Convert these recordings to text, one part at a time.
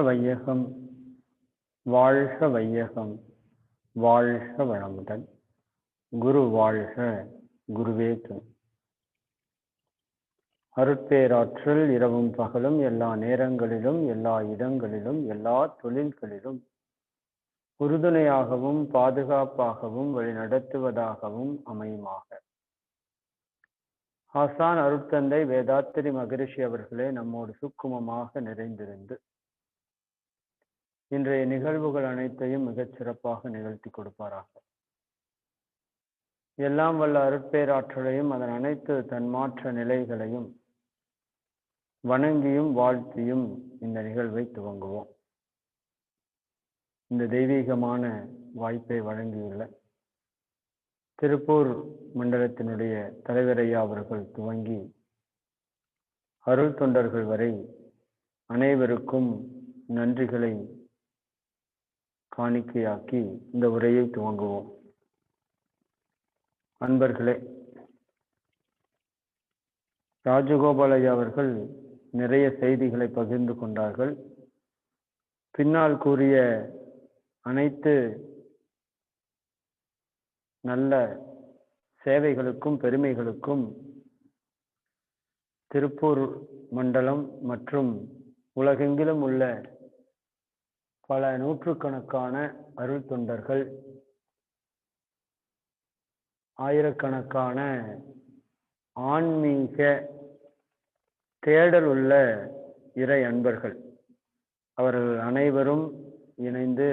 வையகம் வாழ்க வையகம் வாழ்க வளமுடன். குரு வாழ்க, குருவே துணை. அருட்பேராற்றல் இரவும் பகலும் எல்லா நேரங்களிலும் எல்லா இடங்களிலும் எல்லா தொழில்களிலும் உறுதுணையாகவும் பாதுகாப்பாகவும் வழிநடத்துவதாகவும் அமையுமாக. ஆசான் அருட்தந்தை வேதாத்திரி மகரிஷி அவர்களே நம்மோடு சூக்குமமாக நிறைந்திருந்து இன்றைய நிகழ்வுகள் அனைத்தையும் மிகச் சிறப்பாக நிகழ்த்தி கொடுப்பாராக. எல்லாம் வல்ல அருட்பேராற்றலையும் அதன் அனைத்து தன்மாற்ற நிலைகளையும் வணங்கியும் வாழ்த்தியும் இந்த நிகழ்வை துவங்குவோம். இந்த தெய்வீகமான வாய்ப்பை வழங்கியுள்ள திருப்பூர் மண்டலத்தினுடைய தலைவர் ஐயா அவர்கள் துவங்கி அருள் தொண்டர்கள் வரை அனைவருக்கும் நன்றிகளை காணிக்கையாக்கி இந்த உரையை துவங்குவோம். அன்பர்களே, ராஜகோபால் ஐயா அவர்கள் நிறைய செய்திகளை பகிர்ந்து கொண்டார்கள். பின்னால் கூறிய அனைத்து நல்ல சேவைகளுக்கும் பெருமைகளுக்கும் திருப்பூர் மண்டலம் மற்றும் உலகெங்கிலும் உள்ள பல நூற்றுக்கணக்கான அருள் தொண்டர்கள், ஆயிரக்கணக்கான ஆன்மீக தேடல் உள்ள இறை அன்பர்கள், அவர்கள் அனைவரும் இணைந்து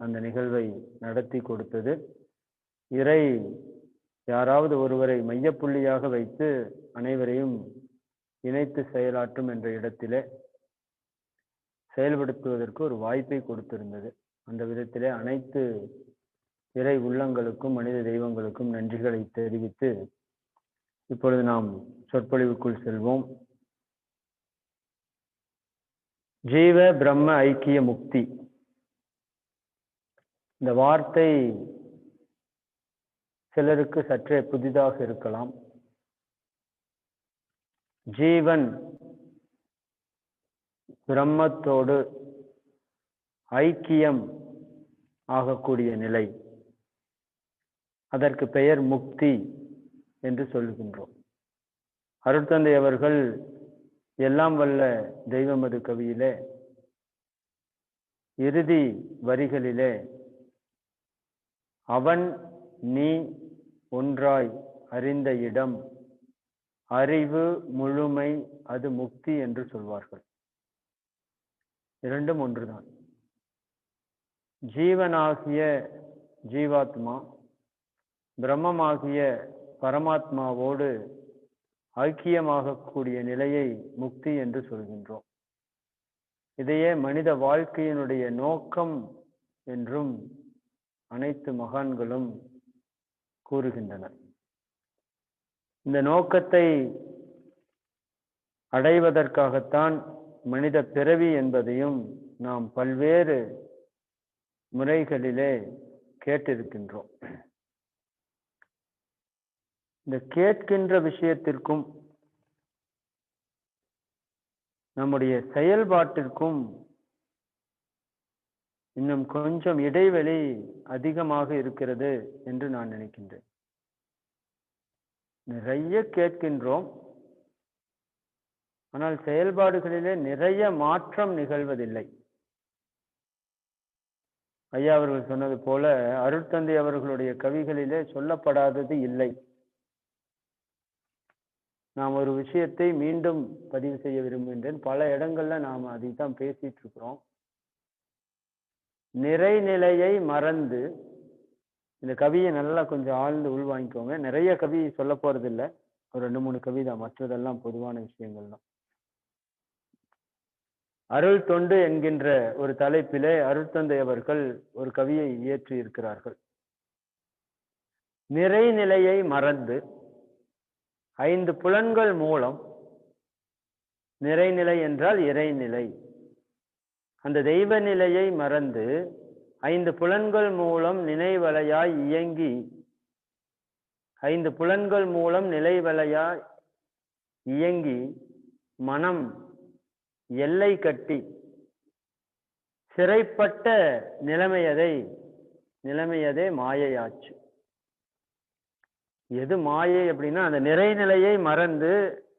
அந்த நிகழ்வை நடத்தி கொடுத்தது. இறை யாராவது ஒருவரை மையப்புள்ளியாக வைத்து அனைவரையும் இணைத்து செயலாற்றும் என்ற இடத்திலே செயல்படுத்துவதற்கு ஒரு வாய்ப்பை கொடுத்திருந்தது. அந்த விதத்திலே அனைத்து இறை உள்ளங்களுக்கும் மனித தெய்வங்களுக்கும் நன்றிகளை தெரிவித்து இப்பொழுது நாம் சொற்பொழிவுக்குள் செல்வோம். ஜீவ பிரம்ம ஐக்கிய முக்தி, இந்த வார்த்தை சிலருக்கு சற்றே புதிதாக இருக்கலாம். ஜீவன் பிரம்மத்தோடு ஐக்கியம் ஆகக்கூடிய நிலை, அதற்கு பெயர் முக்தி என்று சொல்லுகின்றோம். அருட்தந்தை அவர்கள் எல்லாம் வல்ல தெய்வமது கவியிலே இறுதி வரிகளிலே அவன் நீ ஒன்றாய் அறிந்த இடம் அறிவு முழுமை அது முக்தி என்று சொல்வார்கள். இரண்டும் ஒன்றுதான். ஜீவனாகிய ஜீவாத்மா பிரம்மமாகிய பரமாத்மாவோடு ஐக்கியமாகக்கூடிய நிலையை முக்தி என்று சொல்கின்றோம். இதையே மனித வாழ்க்கையினுடைய நோக்கம் என்றும் அனைத்து மகான்களும் கூறுகின்றனர். இந்த நோக்கத்தை அடைவதற்காகத்தான் மனித பிறவி என்பதையும் நாம் பல்வேறு முறைகளிலே கேட்டிருக்கின்றோம். இந்த கேட்கின்ற விஷயத்திற்கும் நம்முடைய செயல்பாட்டிற்கும் இன்னும் கொஞ்சம் இடைவெளி அதிகமாக இருக்கிறது என்று நான் நினைக்கின்றேன். நிறைய கேட்கின்றோம், ஆனால் செயல்பாடுகளிலே நிறைய மாற்றம் நிகழ்வதில்லை. ஐயா அவர்கள் சொன்னது போல அருட்தந்தை அவர்களுடைய கவிகளிலே சொல்லப்படாதது இல்லை. நாம் ஒரு விஷயத்தை மீண்டும் பதிவு செய்ய விரும்புகின்றேன். பல இடங்கள்ல நாம் அதை தான் பேசிட்டு இருக்கிறோம். நிறைநிலையை மறந்து, இந்த கவியை நல்லா கொஞ்சம் ஆழ்ந்து உள்வாங்கிக்கோங்க. நிறைய கவி சொல்ல போறது இல்லை, ஒரு 2-3 கவி தான், மற்றதெல்லாம் பொதுவான விஷயங்கள் தான். அருள் தொண்டு என்கின்ற ஒரு தலைப்பிலே அருட்தந்தை அவர்கள் ஒரு கவியை இயற்றி இருக்கிறார்கள். நிறைநிலையை மறந்து 5 புலன்கள் மூலம், நிறைநிலை என்றால் இறைநிலை, அந்த தெய்வ நிலையை மறந்து 5 புலன்கள் மூலம் நினைவலையாய் இயங்கி 5 புலன்கள் மூலம் நிலைவலையாய் இயங்கி மனம் எல்லை கட்டி சிறைப்பட்ட நிலைமையதே மாயையாச்சு. எது மாயை அப்படின்னா, அந்த நிறைநிலையை மறந்து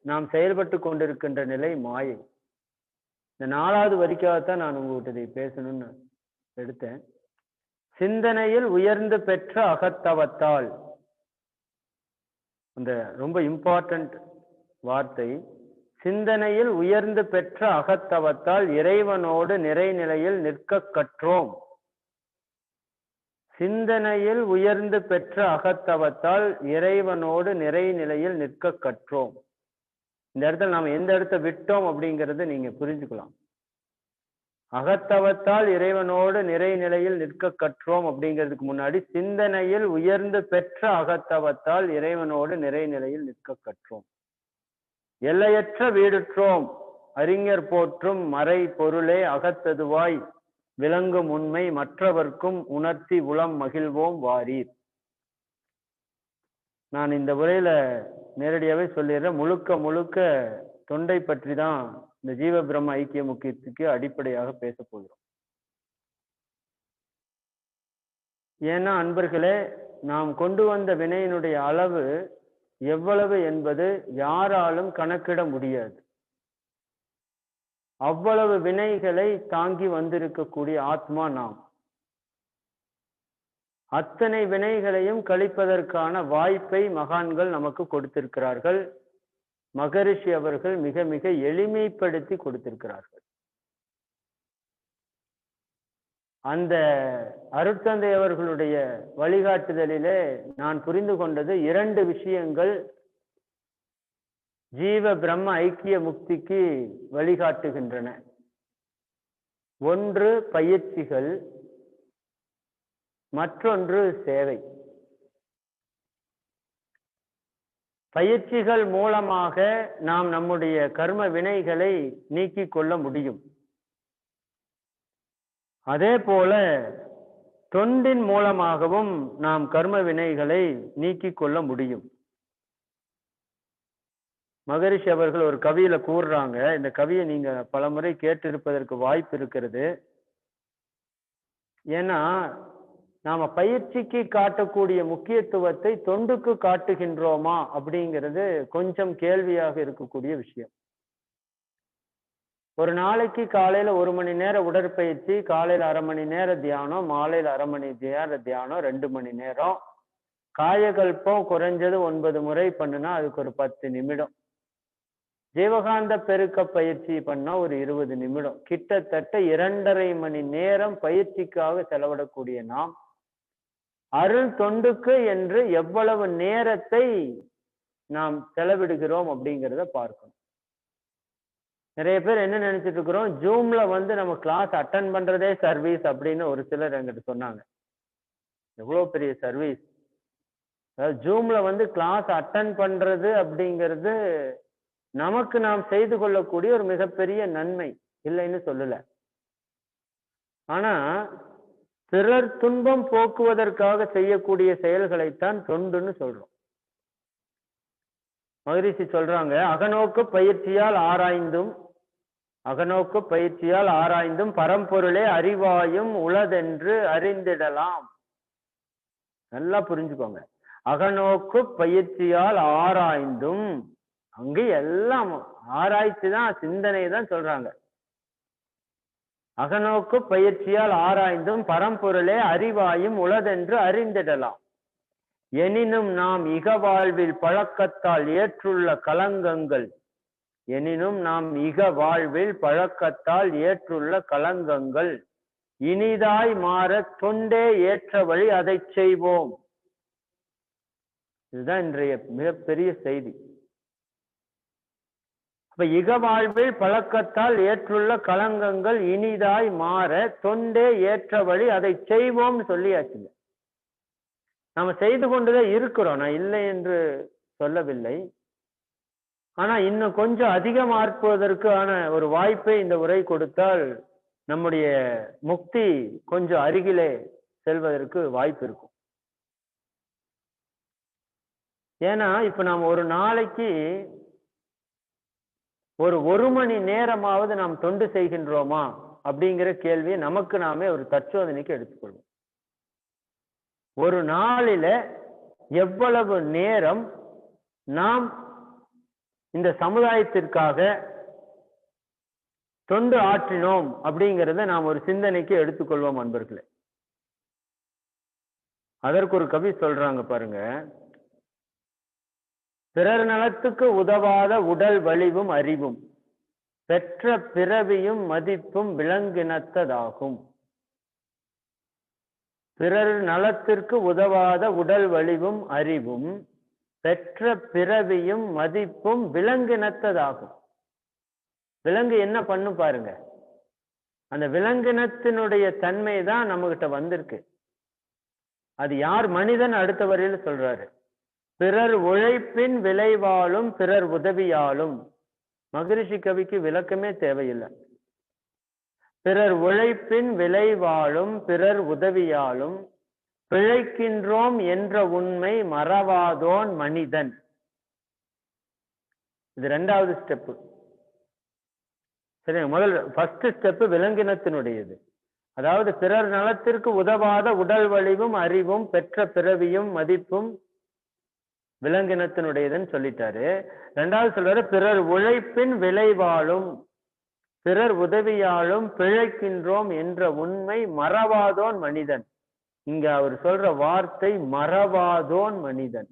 நாம் செயல்பட்டு கொண்டிருக்கின்ற நிலை மாயை. இந்த 4வது வரிக்காகத்தான் நான் உங்ககிட்ட இதை பேசணும்னு எடுத்தேன். சிந்தனையில் உயர்ந்து பெற்ற அகத்தவத்தால், அந்த ரொம்ப இம்பார்ட்டன்ட் வார்த்தை. சிந்தனையில் உயர்ந்து பெற்ற அகத்தவத்தால் இறைவனோடு நிறைநிலையில் நிற்க கற்றோம். சிந்தனையில் உயர்ந்து பெற்ற அகத்தவத்தால் இறைவனோடு நிறைநிலையில் நிற்க கற்றோம். இந்த இடத்துல நாம எந்த இடத்த விட்டோம் அப்படிங்கறத நீங்க புரிஞ்சுக்கலாம். அகத்தவத்தால் இறைவனோடு நிறைநிலையில் நிற்க கற்றோம் அப்படிங்கிறதுக்கு முன்னாடி, சிந்தனையில் உயர்ந்து பெற்ற அகத்தவத்தால் இறைவனோடு நிறைநிலையில் நிற்க கற்றோம். எல்லையற்ற வீடுற்றோம் அறிஞர் போற்றும் மறை பொருளே அகத்ததுவாய் விளங்கும் உண்மை மற்றவர்க்கும் உணர்த்தி உளம் மகிழ்வோம் வாரீர். நான் இந்த உரையில நேரடியாவே சொல்லிடுறேன். முழுக்க தொண்டை பற்றி தான் இந்த ஜீவ பிரம்ம ஐக்கிய முக்கியத்துக்கு அடிப்படையாக பேச போகிறோம். ஏன்னா அன்பர்களே, நாம் கொண்டு வந்த வினையினுடைய அளவு எவ்வளவு என்பது யாராலும் கணக்கிட முடியாது. அவ்வளவு வினைகளை தாங்கி வந்திருக்கக்கூடிய ஆத்மா நாம். அத்தனை வினைகளையும் கழிப்பதற்கான வாய்ப்பை மகான்கள் நமக்கு கொடுத்திருக்கிறார்கள். மகரிஷி அவர்கள் மிக மிக எளிமைப்படுத்தி கொடுத்திருக்கிறார்கள். அந்த அருட்தந்தை அவர்களுடைய வழிகாட்டுதலிலே நான் புரிந்து கொண்டது 2 விஷயங்கள் ஜீவ பிரம்ம ஐக்கிய முக்திக்கு வழிகாட்டுகின்றன. ஒன்று பயிற்சிகள், மற்றொன்று சேவை. பயிற்சிகள் மூலமாக நாம் நம்முடைய கர்ம வினைகளை நீக்கிக் கொள்ள முடியும். அதே போல தொண்டின் மூலமாகவும் நாம் கர்ம வினைகளை நீக்கிக் கொள்ள முடியும். மகரிஷி அவர்கள் ஒரு கவியில கூறுறாங்க, இந்த கவியை நீங்க பலமுறை கேட்டிருப்பதற்கு வாய்ப்பு இருக்கிறது. ஏன்னா நாம பயிற்சிக்கு காட்டக்கூடிய முக்கியத்துவத்தை தொண்டுக்கு காட்டுகின்றோமா அப்படிங்கிறது கொஞ்சம் கேள்வியாக இருக்கக்கூடிய விஷயம். ஒரு நாளைக்கு காலையில 1 மணி நேர உடற்பயிற்சி, காலையில 1/2 மணி நேர தியானம், மாலையில 1/2 மணி நேர தியானம், 2 மணி நேரம் காயகல்பம் குறைஞ்சது 9 முறை பண்ணுனா அதுக்கு ஒரு 10 நிமிடம். ஜீவகாந்த பெருக்க பயிற்சி பண்ணா ஒரு 20 நிமிடம். கிட்டத்தட்ட 2.5 மணி நேரம் பயிற்சிக்காக செலவிடக்கூடிய நாம் அருள் தொண்டுக்கு என்று எவ்வளவு நேரத்தை நாம் செலவிடுகிறோம் அப்படிங்கிறத பார்க்கணும். நிறைய பேர் என்ன நினைச்சிட்டு இருக்கிறோம், ஜூம்ல நம்ம கிளாஸ் அட்டன் பண்றதே சர்வீஸ் அப்படின்னு ஒரு சிலர் என்கிட்ட சொன்னாங்க. எவ்வளவு பெரிய சர்வீஸ்! அதாவது ஜூம்ல கிளாஸ் அட்டன் பண்றது அப்படிங்கிறது நமக்கு நாம் செய்து கொள்ளக்கூடிய ஒரு மிகப்பெரிய நன்மை, இல்லைன்னு சொல்லல. ஆனா பிறர் துன்பம் போக்குவதற்காக செய்யக்கூடிய செயல்களைத்தான் தொண்டுன்னு சொல்றோம். மகரிஷி சொல்றாங்க, அகநோக்கு பயிற்சியால் ஆராய்ந்தும் பரம்பொருளே அறிவாயும் உளதென்று அறிந்திடலாம். நல்லா புரிஞ்சுக்கோங்க. அகநோக்கு பயிற்சியால் ஆராய்ந்தும், அங்கே எல்லாம் ஆராய்ச்சி தான், சிந்தனை தான் சொல்றாங்க. அகநோக்கு பயிற்சியால் ஆராய்ந்தும் பரம்பொருளே அறிவாயும் உளதென்று அறிந்திடலாம். எனினும் நாம் இக வாழ்வில் பழக்கத்தால் ஏற்றுள்ள களங்கங்கள் இனிதாய் மாற தொண்டே ஏற்ற வழி அதை செய்வோம். இதுதான் இன்றைய மிகப்பெரிய செய்தி. அப்ப இக வாழ்வில் பழக்கத்தால் ஏற்றுள்ள களங்கங்கள் இனிதாய் மாற தொண்டே ஏற்ற வழி அதை செய்வோம்னு சொல்லியாச்சுங்க. நாம செய்து கொண்டுதான் இருக்கிறோம், நான் இல்லை என்று சொல்லவில்லை. ஆனா இன்னும் கொஞ்சம் அதிகமாக்குவதற்கான ஒரு வாய்ப்பை இந்த உரை கொடுத்தால் நம்முடைய முக்தி கொஞ்சம் அருகிலே செல்வதற்கு வாய்ப்பு இருக்கும். ஏன்னா இப்ப நாம் ஒரு நாளைக்கு ஒரு 1 மணி நேரமாவது நாம் தொண்டு செய்கின்றோமா அப்படிங்கிற கேள்வியை நமக்கு நாமே ஒரு தற்சோதனைக்கு எடுத்துக்கொள்வோம். ஒரு நாளில எவ்வளவு நேரம் நாம் இந்த சமுதாயத்திற்காக தொண்டு ஆற்றினோம் அப்படிங்கிறத நாம் ஒரு சிந்தனைக்கு எடுத்துக்கொள்வோம் அன்பர்களே. அதற்கு ஒரு கவி சொல்றாங்க பாருங்க, பிறர் நலத்துக்கு உதவாத உடல் வலிவும் அறிவும் பெற்ற பிறவியும் மதிப்பும் விலங்கினத்ததாகும். பிறர் நலத்திற்கு உதவாத உடல் வலிவும் அறிவும் பெற்ற பிறவியும் மதிப்பும் விலங்கினத்ததாகும். விலங்கு என்ன பண்ணும் பாருங்க, அந்த விலங்கினத்தினுடைய தன்மை தான் நம்ம கிட்ட வந்திருக்கு. அது யார்? மனிதன் அடுத்த வரையில சொல்றாரு, பிறர் உழைப்பின் விளைவாலும் பிறர் உதவியாலும். மகரிஷி கவிக்கு விளக்கமே தேவையில்லை. பிறர் உழைப்பின் விளைவாலும் பிறர் உதவியாலும் பிழைக்கின்றோம் என்ற உண்மை மறவாதோன் மனிதன். இது இரண்டாவது ஸ்டெப். சரி, முதல் ஃபர்ஸ்ட் ஸ்டெப் விலங்கினத்தினுடையது. அதாவது பிறர் நலத்திற்கு உதவாத உடல் வலிவும் அறிவும் பெற்ற பிறவியும் மதிப்பும் விலங்கினத்தினுடையதுன்னு சொல்லிட்டாரு. ரெண்டாவது சொல்றாரு, பிறர் உழைப்பின் விளைவாலும் பிறர் உதவியாலும் பிழைக்கின்றோம் என்ற உண்மை மறவாதோன் மனிதன். இங்க அவர் சொல்ற வார்த்தை மறவாதோன் மனிதன்.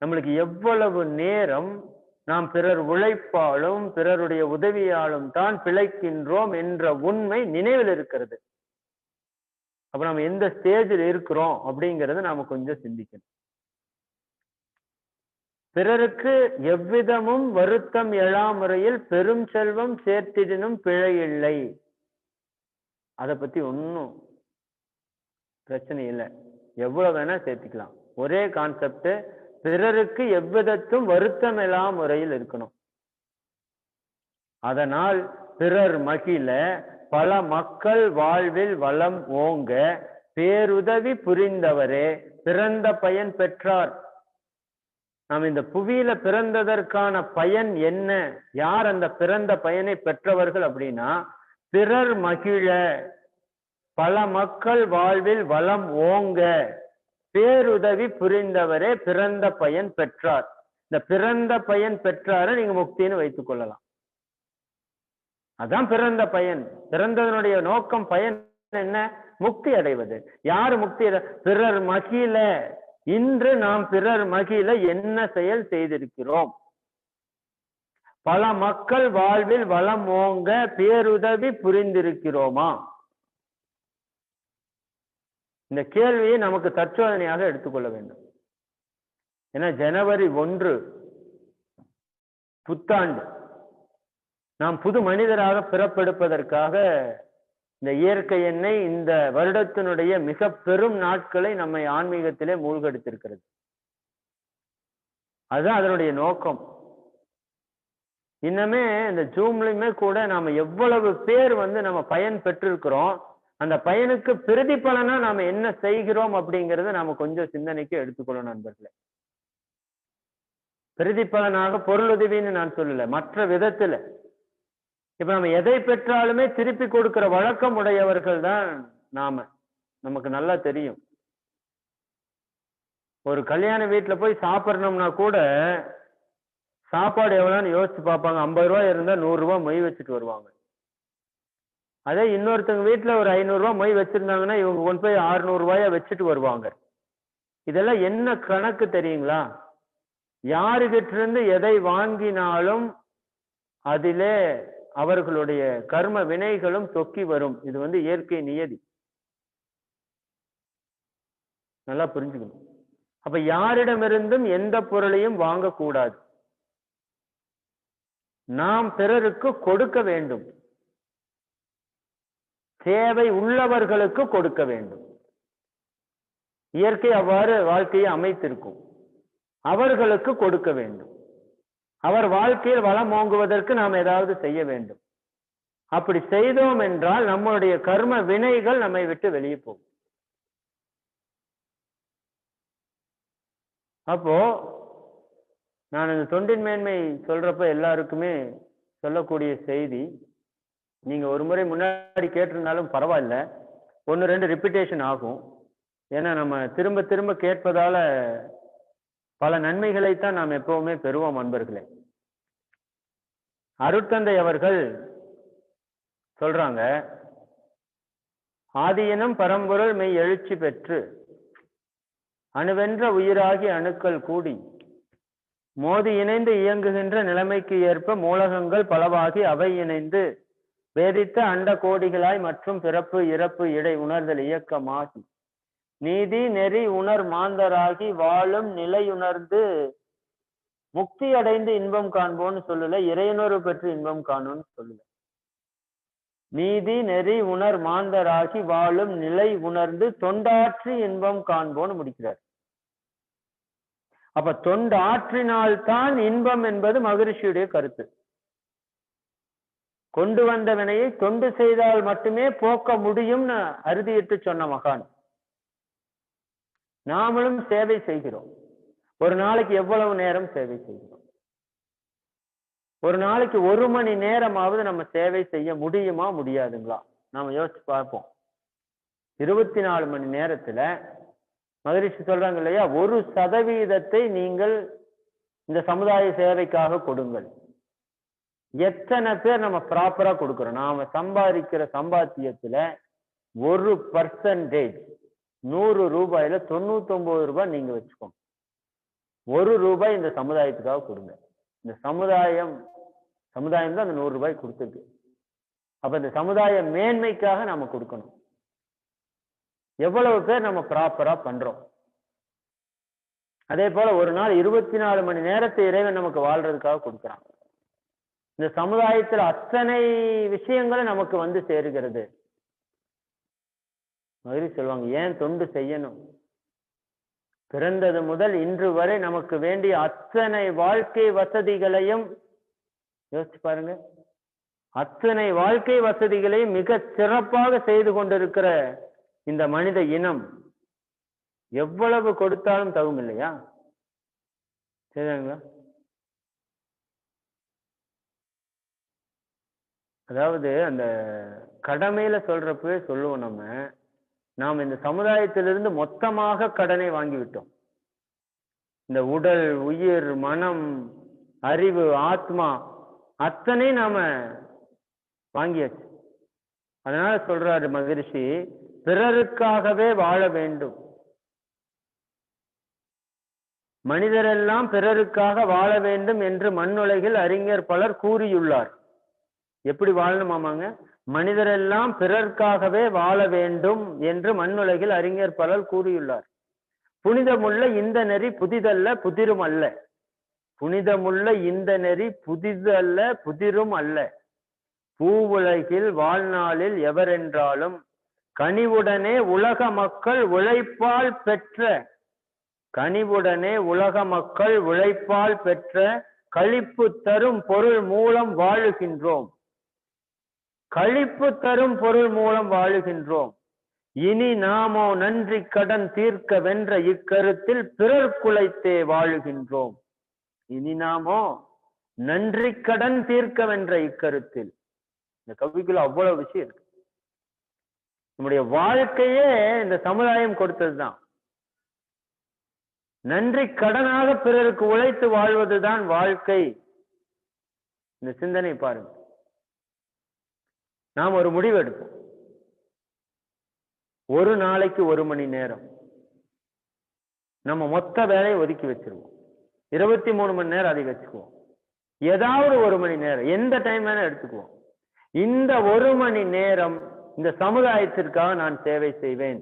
நம்மளுக்கு எவ்வளவு நேரம் நாம் பிறர் உழைப்பாலும் பிறருடைய உதவியாலும் தான் பிழைக்கின்றோம் என்ற உண்மை நினைவில் இருக்கிறது. அப்ப நம்ம எந்த ஸ்டேஜில் இருக்கிறோம் அப்படிங்கறத நாம கொஞ்சம் சிந்திக்கணும். பிறருக்கு எவ்விதமும் வருத்தம் எழா முறையில் பெரும் செல்வம் சேர்த்திடனும் பிழை இல்லை. அதை பத்தி ஒன்னும் பிரச்சனை இல்லை, எவ்வளவு வேணா சேர்த்துக்கலாம். ஒரே கான்செப்ட், பிறருக்கு எவ்விதத்தும் வருத்தம் எழா முறையில் இருக்கணும். அதனால் பிறர் மகிழ பல மக்கள் வாழ்வில் வளம் ஓங்க பேருதவி புரிந்தவரே பிறந்த பயன் பெற்றார். நாம் இந்த புவியில பிறந்ததற்கான பயன் என்ன? யார் அந்த பிறந்த பயனை பெற்றவர்கள் அப்படின்னா, பிறர் மகிழ பல மக்கள் வாழ்வில் வளம் ஓங்க பேருதவி புரிந்தவரே பிறந்த பயன் பெற்றார். இந்த பிறந்த பயன் பெற்றார நீங்க முக்தின்னு வைத்துக் கொள்ளலாம். அதான் பிறந்த பயன். பிறந்ததனுடைய நோக்கம், பயன் என்ன? முக்தி அடைவது. யாரு முக்தி? பிறர் மகிழ. இன்று நாம் பிறர் மகிழ என்ன செயல் செய்திருக்கிறோம்? பல மக்கள் வாழ்வில் வளம் ஓங்க பேருதவி புரிந்திருக்கிறோமா? இந்த கேள்வியை நமக்கு தற்சோதனையாக எடுத்துக்கொள்ள வேண்டும். ஏன்னா ஜனவரி 1 புத்தாண்டு. நாம் புது மனிதராக பிறப்பெடுப்பதற்காக இந்த இயற்கை எண்ணெய் இந்த வருடத்தினுடைய மிக பெரும் நாட்களை நம்மை ஆன்மீகத்திலே மூழ்கடித்திருக்கிறது. அதுதான் அதனுடைய நோக்கம். இன்னமே இந்த ஜூம்லயுமே கூட நாம எவ்வளவு பேர் நம்ம பயன் பெற்றிருக்கிறோம், அந்த பயனுக்கு பிரதிபலனா நாம என்ன செய்கிறோம் அப்படிங்கறத நாம கொஞ்சம் சிந்தனைக்கு எடுத்துக்கொள்ளணும் நண்பர்களே. பிரதிபலனாக பொருளுதவின்னு நான் சொல்லல, மற்ற விதத்துல. இப்ப நம்ம எதை பெற்றாலுமே திருப்பி கொடுக்கிற வழக்கம் உடையவர்கள் தான் நாம. நமக்கு நல்லா தெரியும். ஒரு கல்யாண வீட்டுல போய் சாப்பிடணும்னா கூட சாப்பாடு எவ்வளவுன்னு யோசிச்சு பார்ப்பாங்க. 50 ரூபாய் இருந்தா 100 ரூபாய் மொய் வச்சுட்டு வருவாங்க. அதே இன்னொருத்தவங்க வீட்டுல ஒரு 500 ரூபாய் மொய் வச்சிருந்தாங்கன்னா இவங்க கொண்டு போய் 600 ரூபாய வச்சுட்டு வருவாங்க. இதெல்லாம் என்ன கணக்கு தெரியுங்களா? யாருகிட்ட இருந்து எதை வாங்கினாலும் அதிலே அவர்களுடைய கர்ம வினைகளும் தொக்கி வரும். இது இயற்கை நியதி. நல்லா புரிஞ்சுக்கணும். அப்ப யாரிடமிருந்தும் எந்த பொருளையும் வாங்கக்கூடாது. நாம் பிறருக்கு கொடுக்க வேண்டும். தேவை உள்ளவர்களுக்கு கொடுக்க வேண்டும். இயற்கை அவ்வாறு வாழ்க்கையை அமைத்திருக்கும். அவர்களுக்கு கொடுக்க வேண்டும். அவர் வாழ்க்கையில் வளம் ஓங்குவதற்கு நாம் ஏதாவது செய்ய வேண்டும். அப்படி செய்தோம் என்றால் நம்முடைய கர்ம வினைகள் நம்மை விட்டு வெளியே போகும். அப்போ நான் இந்த தொண்டின் மேன்மை சொல்றப்ப எல்லாருக்குமே சொல்லக்கூடிய செய்தி, நீங்க ஒரு முறை முன்னாடி கேட்டிருந்தாலும் பரவாயில்ல, 1, 2 ரிப்பீட்டேஷன் ஆகும். ஏன்னா நம்ம திரும்ப திரும்ப கேட்பதால பல நன்மைகளைத்தான் நாம் எப்பவுமே பெறுவோம் அன்பர்களே. அருட்தந்தை அவர்கள் சொல்றாங்க, ஆதியினம் பரம்பொருள் மெய் எழுச்சி பெற்று அணுவென்ற உயிராகி அணுக்கள் கூடி மோதி இணைந்து இயங்குகின்ற நிலைமைக்கு ஏற்ப மூலகங்கள் பலவாகி அவை இணைந்து வேதித்த அண்ட கோடிகளாய் மற்றும் பிறப்பு இறப்பு இடை உணர்தல் இயக்கமாகி நீதி நெறி உணர் மாந்தராகி வாழும் நிலையுணர்ந்து முக்தி அடைந்து இன்பம் காண்போன்னு சொல்லல, இறையுணர்வு பெற்று இன்பம் காணும்னு சொல்லல. நீதி நெறி உணர் மாந்தராகி வாழும் நிலை உணர்ந்து தொண்டாற்றி இன்பம் காண்போன்னு முடிக்கிறார். அப்ப தொண்டாற்றினால்தான் இன்பம் என்பது மகரிஷியுடைய கருத்து. கொண்டு வந்த வினையை தொண்டு செய்தால் மட்டுமே போக்க முடியும்னு அறுதியிட்டு சொன்ன மகான். நாமளும் சேவை செய்கிறோம். ஒரு நாளைக்கு எவ்வளவு நேரம் சேவை செய்கிறோம்? ஒரு நாளைக்கு 1 மணி நேரமாவது நம்ம சேவை செய்ய முடியுமா முடியாதுங்களா? நாம யோசிச்சு பார்ப்போம். 24 மணி நேரத்துல மகரிஷி சொல்றாங்க இல்லையா, 1% நீங்கள் இந்த சமுதாய சேவைக்காக கொடுங்கள். எத்தனை பேர் நம்ம ப்ராப்பரா கொடுக்கிறோம்? நாம சம்பாதிக்கிற சம்பாத்தியத்துல 1% 100 ரூபாயில 99 ரூபாய் நீங்க வச்சுக்கோங்க. 1 ரூபாய் இந்த சமுதாயத்துக்காக கொடுங்க. இந்த சமுதாயம் தான் அந்த 100 ரூபாய் கொடுத்துருக்கு. அப்ப இந்த சமுதாய மேன்மைக்காக நாம கொடுக்கணும். எவ்வளவு பேர் நம்ம ப்ராப்பரா பண்றோம்? அதே போல ஒரு நாள் 24 மணி நேரத்தை இறைவன் நமக்கு வாழ்றதுக்காக கொடுக்குறான். இந்த சமுதாயத்துல அத்தனை விஷயங்களும் நமக்கு வந்து சேருகிறது. மகிழ்ச்சி சொல்லுவாங்க, ஏன் தொண்டு செய்யணும்? பிறந்தது முதல் இன்று வரை நமக்கு வேண்டிய அத்தனை வாழ்க்கை வசதிகளையும் யோசிச்சு பாருங்க. அத்தனை வாழ்க்கை வசதிகளையும் மிக சிறப்பாக செய்து கொண்டிருக்கிற இந்த மனித இனம் எவ்வளவு கொடுத்தாலும் தகும் இல்லையா? சரிங்களா? அதாவது அந்த கடமையில சொல்றப்பவே சொல்லுவோம், நாம் இந்த சமுதாயத்திலிருந்து மொத்தமாக கடனை வாங்கிவிட்டோம். இந்த உடல், உயிர், மனம், அறிவு, ஆத்மா அத்தனை நாம வாங்கியாச்சு. அதனால சொல்றாரு மகரிஷி, பிறருக்காகவே வாழ வேண்டும். மனிதரெல்லாம் பிறருக்காக வாழ வேண்டும் என்று மண்ணுலகில் அறிஞர் பலர் கூறியுள்ளார். எப்படி வாழணுமாமாங்க? மனிதரெல்லாம் பிறர்க்காகவே வாழ வேண்டும் என்று மண்ணுலகில் அறிஞர் பலர் கூறியுள்ளார். புனிதமுள்ள இந்த நெறி புதிதல்ல புதிரும் அல்ல. புனிதமுள்ள இந்த நெறி புதிதல்ல புதிரும் அல்ல. பூவுலகில் வாழ்நாளில் எவரென்றாலும் கனிவுடனே உலக மக்கள் உழைப்பால் பெற்ற களிப்பு தரும் பொருள் மூலம் வாழுகின்றோம். களிப்பு தரும் பொருள் மூலம் வாழுகின்றோம். இனி நாமோ நன்றி கடன் தீர்க்க வென்ற இக்கருத்தில் பிறர் குலைத்தே வாழுகின்றோம். இனி நாமோ நன்றி கடன் தீர்க்க வென்ற இக்கருத்தில். இந்த கவிக்குள்ள அவ்வளவு விஷயம் இருக்கு. நம்முடைய வாழ்க்கையே இந்த சமுதாயம் கொடுத்ததுதான். நன்றி கடனாக பிறருக்கு உழைத்து வாழ்வதுதான் வாழ்க்கை. இந்த சிந்தனை பாருங்க. நாம் ஒரு முடிவு எடுப்போம். ஒரு நாளைக்கு 1 மணி நேரம் நம்ம மொத்த வேலையை ஒதுக்கி வச்சிருவோம். 23 மணி நேரம் அதை வச்சுக்குவோம். ஏதாவது 1 மணி நேரம் எந்த டைம் வேணா எடுத்துக்குவோம். இந்த 1 மணி நேரம் இந்த சமுதாயத்திற்காக நான் சேவை செய்வேன்.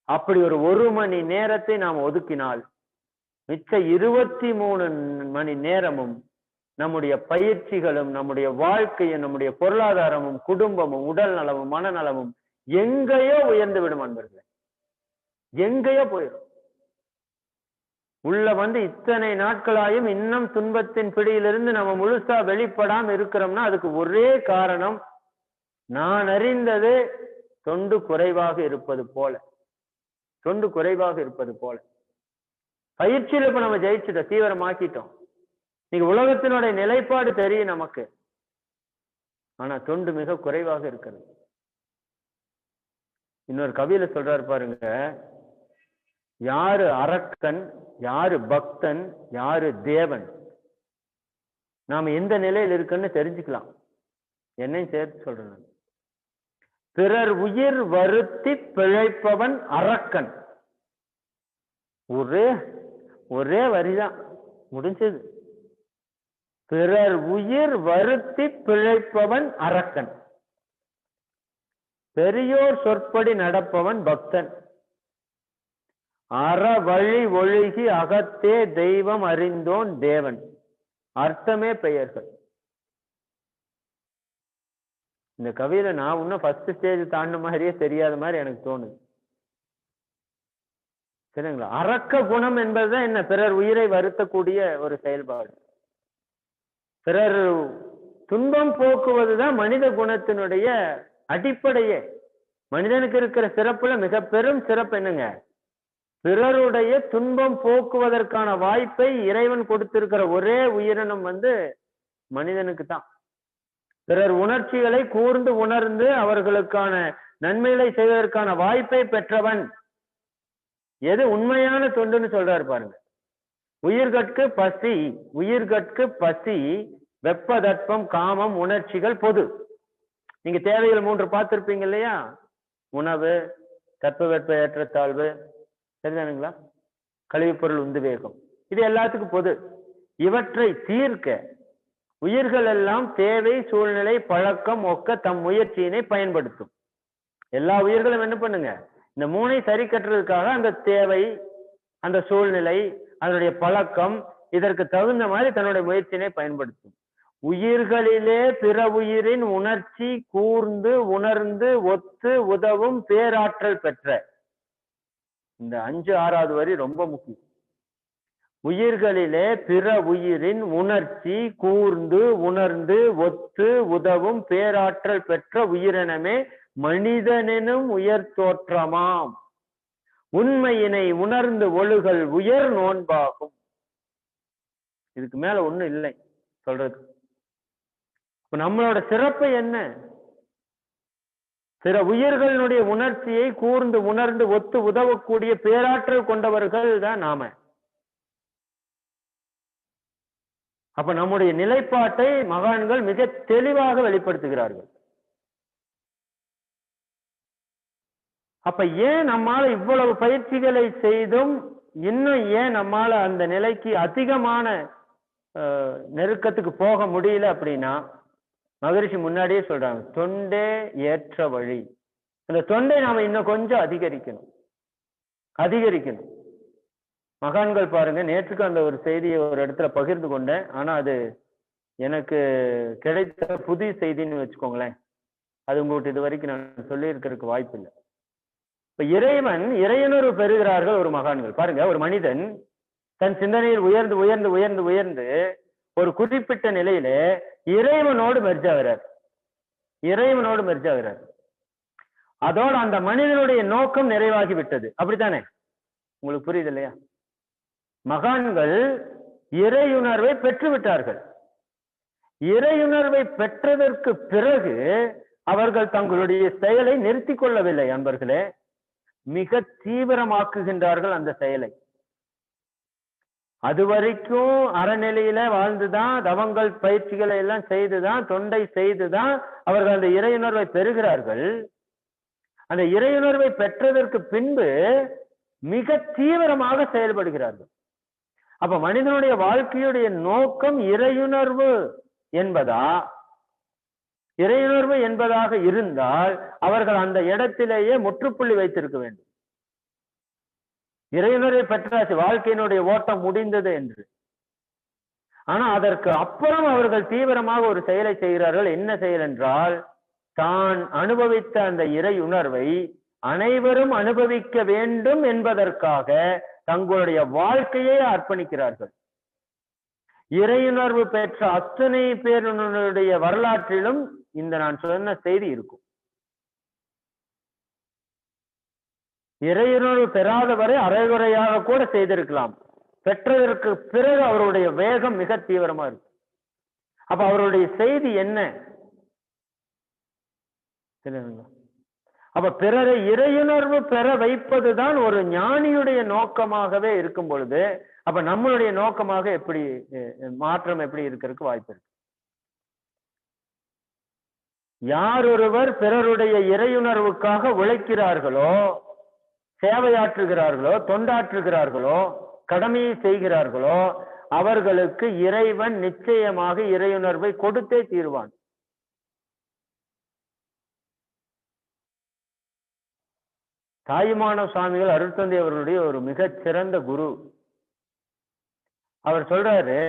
அப்படி ஒரு 1 மணி நேரத்தை நாம் ஒதுக்கினால் மிச்ச 23 மணி நேரமும் நம்முடைய பயிற்சிகளும், நம்முடைய வாழ்க்கையும், நம்முடைய பொருளாதாரமும், குடும்பமும், உடல் நலமும், மனநலமும் எங்கேயோ உயர்ந்து விடும் அன்பர்களே. எங்கேயோ போயிடும். உள்ள வந்து இத்தனை நாட்களாயும் இன்னும் துன்பத்தின் பிடியிலிருந்து நம்ம முழுசா வெளிப்படாம இருக்கிறோம்னா அதுக்கு ஒரே காரணம், நான் அறிந்தது தொண்டு குறைவாக இருப்பது போல. பயிற்சியில இப்ப நம்ம ஜெயிச்சுட்டோம், தீவிரமாக்கிட்டோம். நீங்க உலகத்தினுடைய நிலைப்பாடு தெரியும் நமக்கு. ஆனா தொண்டு மிக குறைவாக இருக்கிறது. இன்னொரு கவியில சொல்றாரு பாருங்க, யாரு அரக்கன், யாரு பக்தன், யாரு தேவன், நாம எந்த நிலையில் இருக்குன்னு தெரிஞ்சுக்கலாம். என்னையும் சேர்த்து சொல்றேன். பிறர் உயிர் வருத்தி பிழைப்பவன் அரக்கன். ஒரே வரிதான் முடிஞ்சது. பிறர் உயிர் வருத்தி பிழைப்பவன் அரக்கன், பெரியோர் சொற்படி நடப்பவன் பக்தன், அற வழி ஒழுகி அகத்தே தெய்வம் அறிந்தோன் தேவன். அர்த்தமே பெயர்கள். இந்த கவியில நான் இன்னும் ஃபர்ஸ்ட் ஸ்டேஜ் தாண்டின மாதிரியே தெரியாத மாதிரி எனக்கு தோணுது. சரிங்களா? அரக்க குணம் என்பதுதான் என்ன? பிறர் உயிரை வருத்தக்கூடிய ஒரு செயல்பாடு. பிறர் துன்பம் போக்குவதுதான் மனித குணத்தினுடைய அடிப்படையே. மனிதனுக்கு இருக்கிற சிறப்புல மிக பெரும் சிறப்பு என்னங்க? பிறருடைய துன்பம் போக்குவதற்கான வாய்ப்பை இறைவன் கொடுத்திருக்கிற ஒரே உயிரினம் மனிதனுக்கு தான். பிறர் உணர்ச்சிகளை கூர்ந்து உணர்ந்து அவர்களுக்கான நன்மைகளை செய்வதற்கான வாய்ப்பை பெற்றவன். எது உண்மையான தொண்டுன்னு சொல்றாரு பாருங்க. உயிர்கட்கு பசி, வெப்பதற்பம், காமம், உணர்ச்சிகள் பொது. நீங்க தேவைகள் 3 பார்த்திருப்பீங்க இல்லையா? உணவு, தட்பவெப்ப ஏற்றத்தாழ்வு, சரிதானுங்களா? கழிவுப்பொருள் உந்து வேகம், இது எல்லாத்துக்கும் பொது. இவற்றை தீர்க்க உயிர்கள் எல்லாம் தேவை, சூழ்நிலை, பழக்கம் ஒக்க தம் முயற்சியினை பயன்படுத்தும். எல்லா உயிர்களும் என்ன பண்ணுங்க? இந்த 3ஐ சரி கட்டுறதுக்காக அந்த தேவை, அந்த சூழ்நிலை, அதனுடைய பழக்கம், இதற்கு தகுந்த மாதிரி தன்னுடைய முயற்சியினை பயன்படுத்தும். உயிர்களிலே பிற உயிரின் உணர்ச்சி கூர்ந்து உணர்ந்து ஒத்து உதவும் பேராற்றல் பெற்ற. இந்த 5, 6வது வரி ரொம்ப முக்கியம். உயிர்களிலே பிற உயிரின் உணர்ச்சி கூர்ந்து உணர்ந்து ஒத்து உதவும் பேராற்றல் பெற்ற உயிரினமே மனிதனெனும் உயர் தோற்றமாம். உண்மையினை உணர்ந்து ஒழுகல் உயர் நோன்பாகும். இதுக்கு மேல ஒண்ணும் இல்லை சொல்றது. இப்ப நம்மளோட சிறப்பு என்ன? பிற உயிர்களுடைய உணர்ச்சியை கூர்ந்து உணர்ந்து ஒத்து உதவக்கூடிய பேராற்றல் கொண்டவர்கள் தான் நாம. அப்ப நம்முடைய நிலைப்பாட்டை மகான்கள் மிக தெளிவாக வெளிப்படுத்துகிறார்கள். அப்ப ஏன் நம்மால இவ்வளவு பயிற்சிகளை செய்தும் இன்னும் ஏன் நம்மால அந்த நிலைக்கு அதிகமான நெருக்கத்துக்கு போக முடியல அப்படின்னா, மகரிஷி முன்னாடியே சொல்றாங்க, தொண்டே ஏற்ற வழி. அந்த தொண்டை நாம இன்னும் கொஞ்சம் அதிகரிக்கணும். மகான்கள் பாருங்க, நேற்றுக்கு அந்த ஒரு செய்தியை ஒரு இடத்துல பகிர்ந்து கொண்டேன். ஆனா அது எனக்கு கிடைத்த புதிய செய்தின்னு வச்சுக்கோங்களேன். அது உங்கள்கிட்ட இது வரைக்கும் நான் சொல்லி இருக்கிறதுக்கு வாய்ப்பு இல்லை. இப்ப இறையுணர்வு பெறுகிறார்கள் ஒரு மகான்கள். பாருங்க, ஒரு மனிதன் தன் சிந்தனையில் உயர்ந்து உயர்ந்து உயர்ந்து உயர்ந்து ஒரு குறிப்பிட்ட நிலையில இறைவனோடு மெர்ஜ் ஆகிறார். அதோடு அந்த மனிதனுடைய நோக்கம் நிறைவாகி விட்டது. அப்படித்தானே? உங்களுக்கு புரியுது இல்லையா? மகான்கள் இறையுணர்வை பெற்று விட்டார்கள். இறையுணர்வை பெற்றதற்கு பிறகு அவர்கள் தங்களுடைய செயலை நிறுத்திக் கொள்ளவில்லை. அன்பர்களே, மிக தீவிரமாக்குகின்றார்கள் அந்த செயலை. அது வரைக்கும் அறநிலையில வாழ்ந்துதான், தவங்கள் பயிற்சிகளை எல்லாம் செய்துதான், தொண்டை செய்துதான் அவர்கள் அந்த இறையுணர்வை பெறுகிறார்கள். அந்த இறையுணர்வை பெற்றதற்கு பின்பு மிக தீவிரமாக செயல்படுகிறார்கள். அப்ப மனிதனுடைய வாழ்க்கையுடைய நோக்கம் இறையுணர்வு என்பதாக இருந்தால் அவர்கள் அந்த இடத்திலேயே முற்றுப்புள்ளி வைத்திருக்க வேண்டும். இறையுணர்வை பெற்றாச்சு, வாழ்க்கையினுடைய ஓட்டம் முடிந்தது என்று. ஆனா அதற்கு அப்புறம் அவர்கள் தீவிரமாக ஒரு செயலை செய்கிறார்கள். என்ன செயல் என்றால், தான் அனுபவித்த அந்த இறையுணர்வை அனைவரும் அனுபவிக்க வேண்டும் என்பதற்காக தங்களுடைய வாழ்க்கையை அர்ப்பணிக்கிறார்கள். இறையுணர்வு பெற்ற அத்தனை பேருடைய வரலாற்றிலும் இந்த நான் சொன்ன செய்தி இருக்கும். இறையுணர்வு பெறாதவரை அரைகுறையாக கூட செய்திருக்கலாம். பெற்றதற்கு பிறகு அவருடைய வேகம் மிக தீவிரமா இருக்கும். அப்ப அவருடைய செய்தி என்ன? சரிங்களா? அப்ப பிறரை இறையுணர்வு பெற வைப்பதுதான் ஒரு ஞானியுடைய நோக்கமாகவே இருக்கும் பொழுது, அப்ப நம்மளுடைய நோக்கமாக எப்படி மாற்றம் எப்படி இருக்கிறதுக்கு வாய்ப்பு இருக்கு? யார் ஒருவர் பிறருடைய இறையுணர்வுக்காக உழைக்கிறார்களோ, சேவையாற்றுகிறார்களோ, தொண்டாற்றுகிறார்களோ, கடமையை செய்கிறார்களோ, அவர்களுக்கு இறைவன் நிச்சயமாக இறையுணர்வை கொடுத்தே தீர்வான். தாயுமான சுவாமிகள் அருட்தந்தை அவர்களுடைய ஒரு மிகச் சிறந்த குரு. அவர் சொல்றாரு,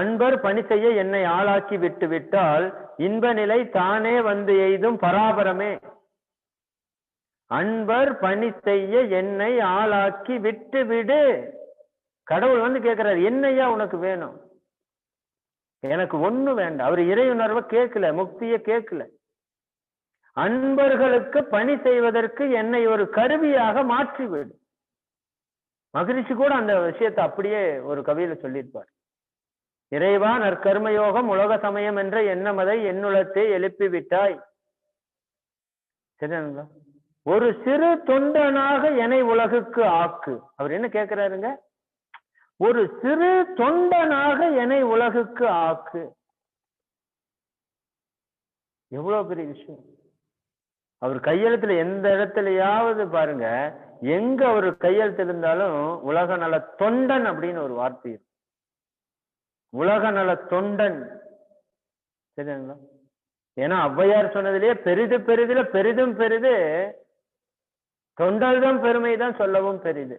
அன்பர் பணி செய்ய என்னை ஆளாக்கி விட்டு விட்டால் இன்ப நிலை தானே வந்து எய்தும் பராபரமே. அன்பர் பணி செய்ய என்னை ஆளாக்கி விட்டு விடு. கடவுள் வந்து கேட்கிறார், என்னையா உனக்கு வேணும்? எனக்கு ஒண்ணு வேண்டாம். அவர் இறையுணர்வை கேட்கல, முக்திய கேட்கல. அன்பர்களுக்கு பணி செய்வதற்கு என்னை ஒரு கருவியாக மாற்றிவிடு. மகரிஷி கூட அந்த விஷயத்தை அப்படியே ஒரு கவியில சொல்லியிருப்பார். இறைவா நற்கர்மயோகம் உலக சமயம் என்ற எண்ணமதை என்னுளத்தை எழுப்பி விட்டாய். சரிங்களா? ஒரு சிறு தொண்டனாக என்னை உலகுக்கு ஆக்கு. அவர் என்ன கேட்கிறாருங்க? ஒரு சிறு தொண்டனாக என்னை உலகுக்கு ஆக்கு. எவ்வளவு பெரிய விஷயம்! அவர் கையெழுத்துல எந்த இடத்துலயாவது பாருங்க, எங்க அவர் கையெழுத்து இருந்தாலும் உலக நல தொண்டன் அப்படின்னு ஒரு வார்த்தை இருக்கு. உலக நல தொண்டன். சரிங்களா? ஏன்னா ஔவையார் சொன்னதிலேயே பெரிது பெரிதுல பெரிதும் பெரிது தொண்டர்தம் பெருமைதான் சொல்லவும் பெரிது.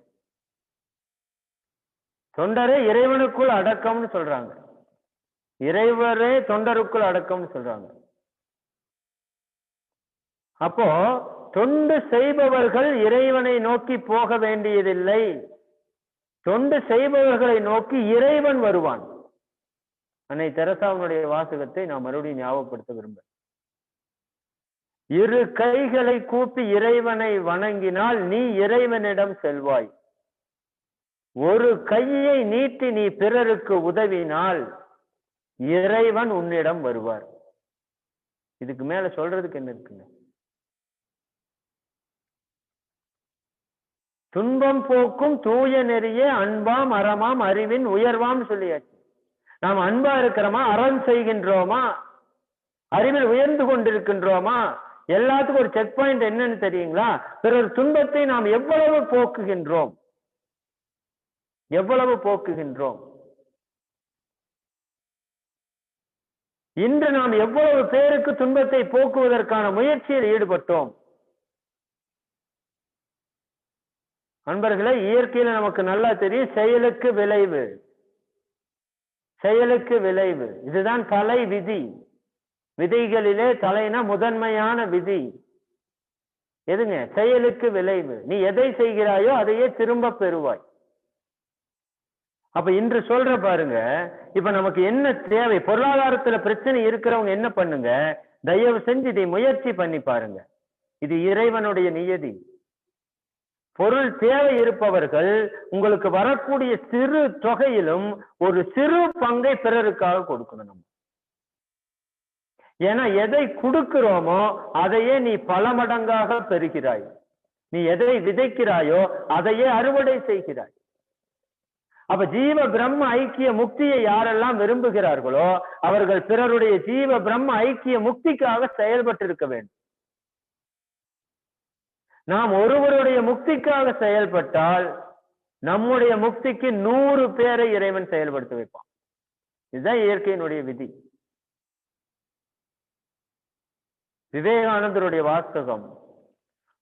தொண்டரே இறைவனுக்குள் அடக்கம்னு சொல்றாங்க. இறைவரே தொண்டருக்குள் அடக்கம்னு சொல்றாங்க. அப்போ தொண்டு செய்பவர்கள் இறைவனை நோக்கி போக வேண்டியதில்லை. தொண்டு செய்பவர்களை நோக்கி இறைவன் வருவான். அன்னை தெரசாவுடைய வாசகத்தை நான் மறுபடியும் ஞாபகப்படுத்த விரும்புகிறேன். இரு கைகளை கூப்பி இறைவனை வணங்கினால் நீ இறைவனிடம் செல்வாய். ஒரு கையை நீட்டி நீ பிறருக்கு உதவினால் இறைவன் உன்னிடம் வருவார். இதுக்கு மேல சொல்றதுக்கு என்ன இருக்குங்க? துன்பம் போக்கும் தூய நெறியே அன்பாம் அறமாம் அறிவின் உயர்வாம் சொல்லியாச்சு. நாம் அன்பா இருக்கிறோமா? அறம் செய்கின்றோமா? அறிவில் உயர்ந்து கொண்டிருக்கின்றோமா? எல்லாத்துக்கும் ஒரு செக் பாயிண்ட் என்னன்னு தெரியுங்களா? பிறர் துன்பத்தை நாம் எவ்வளவு போக்குகின்றோம், எவ்வளவு போக்குகின்றோம். இன்று நாம் எவ்வளவு பேருக்கு துன்பத்தை போக்குவதற்கான முயற்சியில் ஈடுபட்டோம்? அன்பர்களே, இயற்கையில நமக்கு நல்லா தெரியும், செயலுக்கு விளைவு, செயலுக்கு விளைவு. இதுதான் தலை விதி. விதிகளிலே தலைனா முதன்மையான விதி எதுங்க? செயலுக்கு விளைவு. நீ எதை செய்கிறாயோ அதையே திரும்ப பெறுவாய். அப்ப இன்று சொல்ற பாருங்க, இப்ப நமக்கு என்ன தேவை? பொருளாதாரத்துல பிரச்சனை இருக்கிறவங்க என்ன பண்ணுங்க? தயவு செஞ்சு இதை முயற்சி பண்ணி பாருங்க. இது இறைவனுடைய நியதி. பொருள் தேவை இருப்பவர்கள் உங்களுக்கு வரக்கூடிய சிறு தொகையிலும் ஒரு சிறு பங்கை பிறருக்காக கொடுக்கணும் நம்ம. ஏன்னா எதை கொடுக்கிறோமோ அதையே நீ பல மடங்காக பெறுகிறாய். நீ எதை விதைக்கிறாயோ அதையே அறுவடை செய்கிறாய். அப்ப ஜீவ பிரம்ம ஐக்கிய முக்தியை யாரெல்லாம் விரும்புகிறார்களோ அவர்கள் பிறருடைய ஜீவ பிரம்ம ஐக்கிய முக்திக்காக செயல்பட்டு இருக்க வேண்டும். நாம் ஒருவருடைய முக்திக்காக செயல்பட்டால் நம்முடைய முக்திக்கு 100 பேரை இறைவன் செயல்படுத்த வைப்பான். இதுதான் இயற்கையினுடைய விதி. விவேகானந்தருடைய வாசகம்,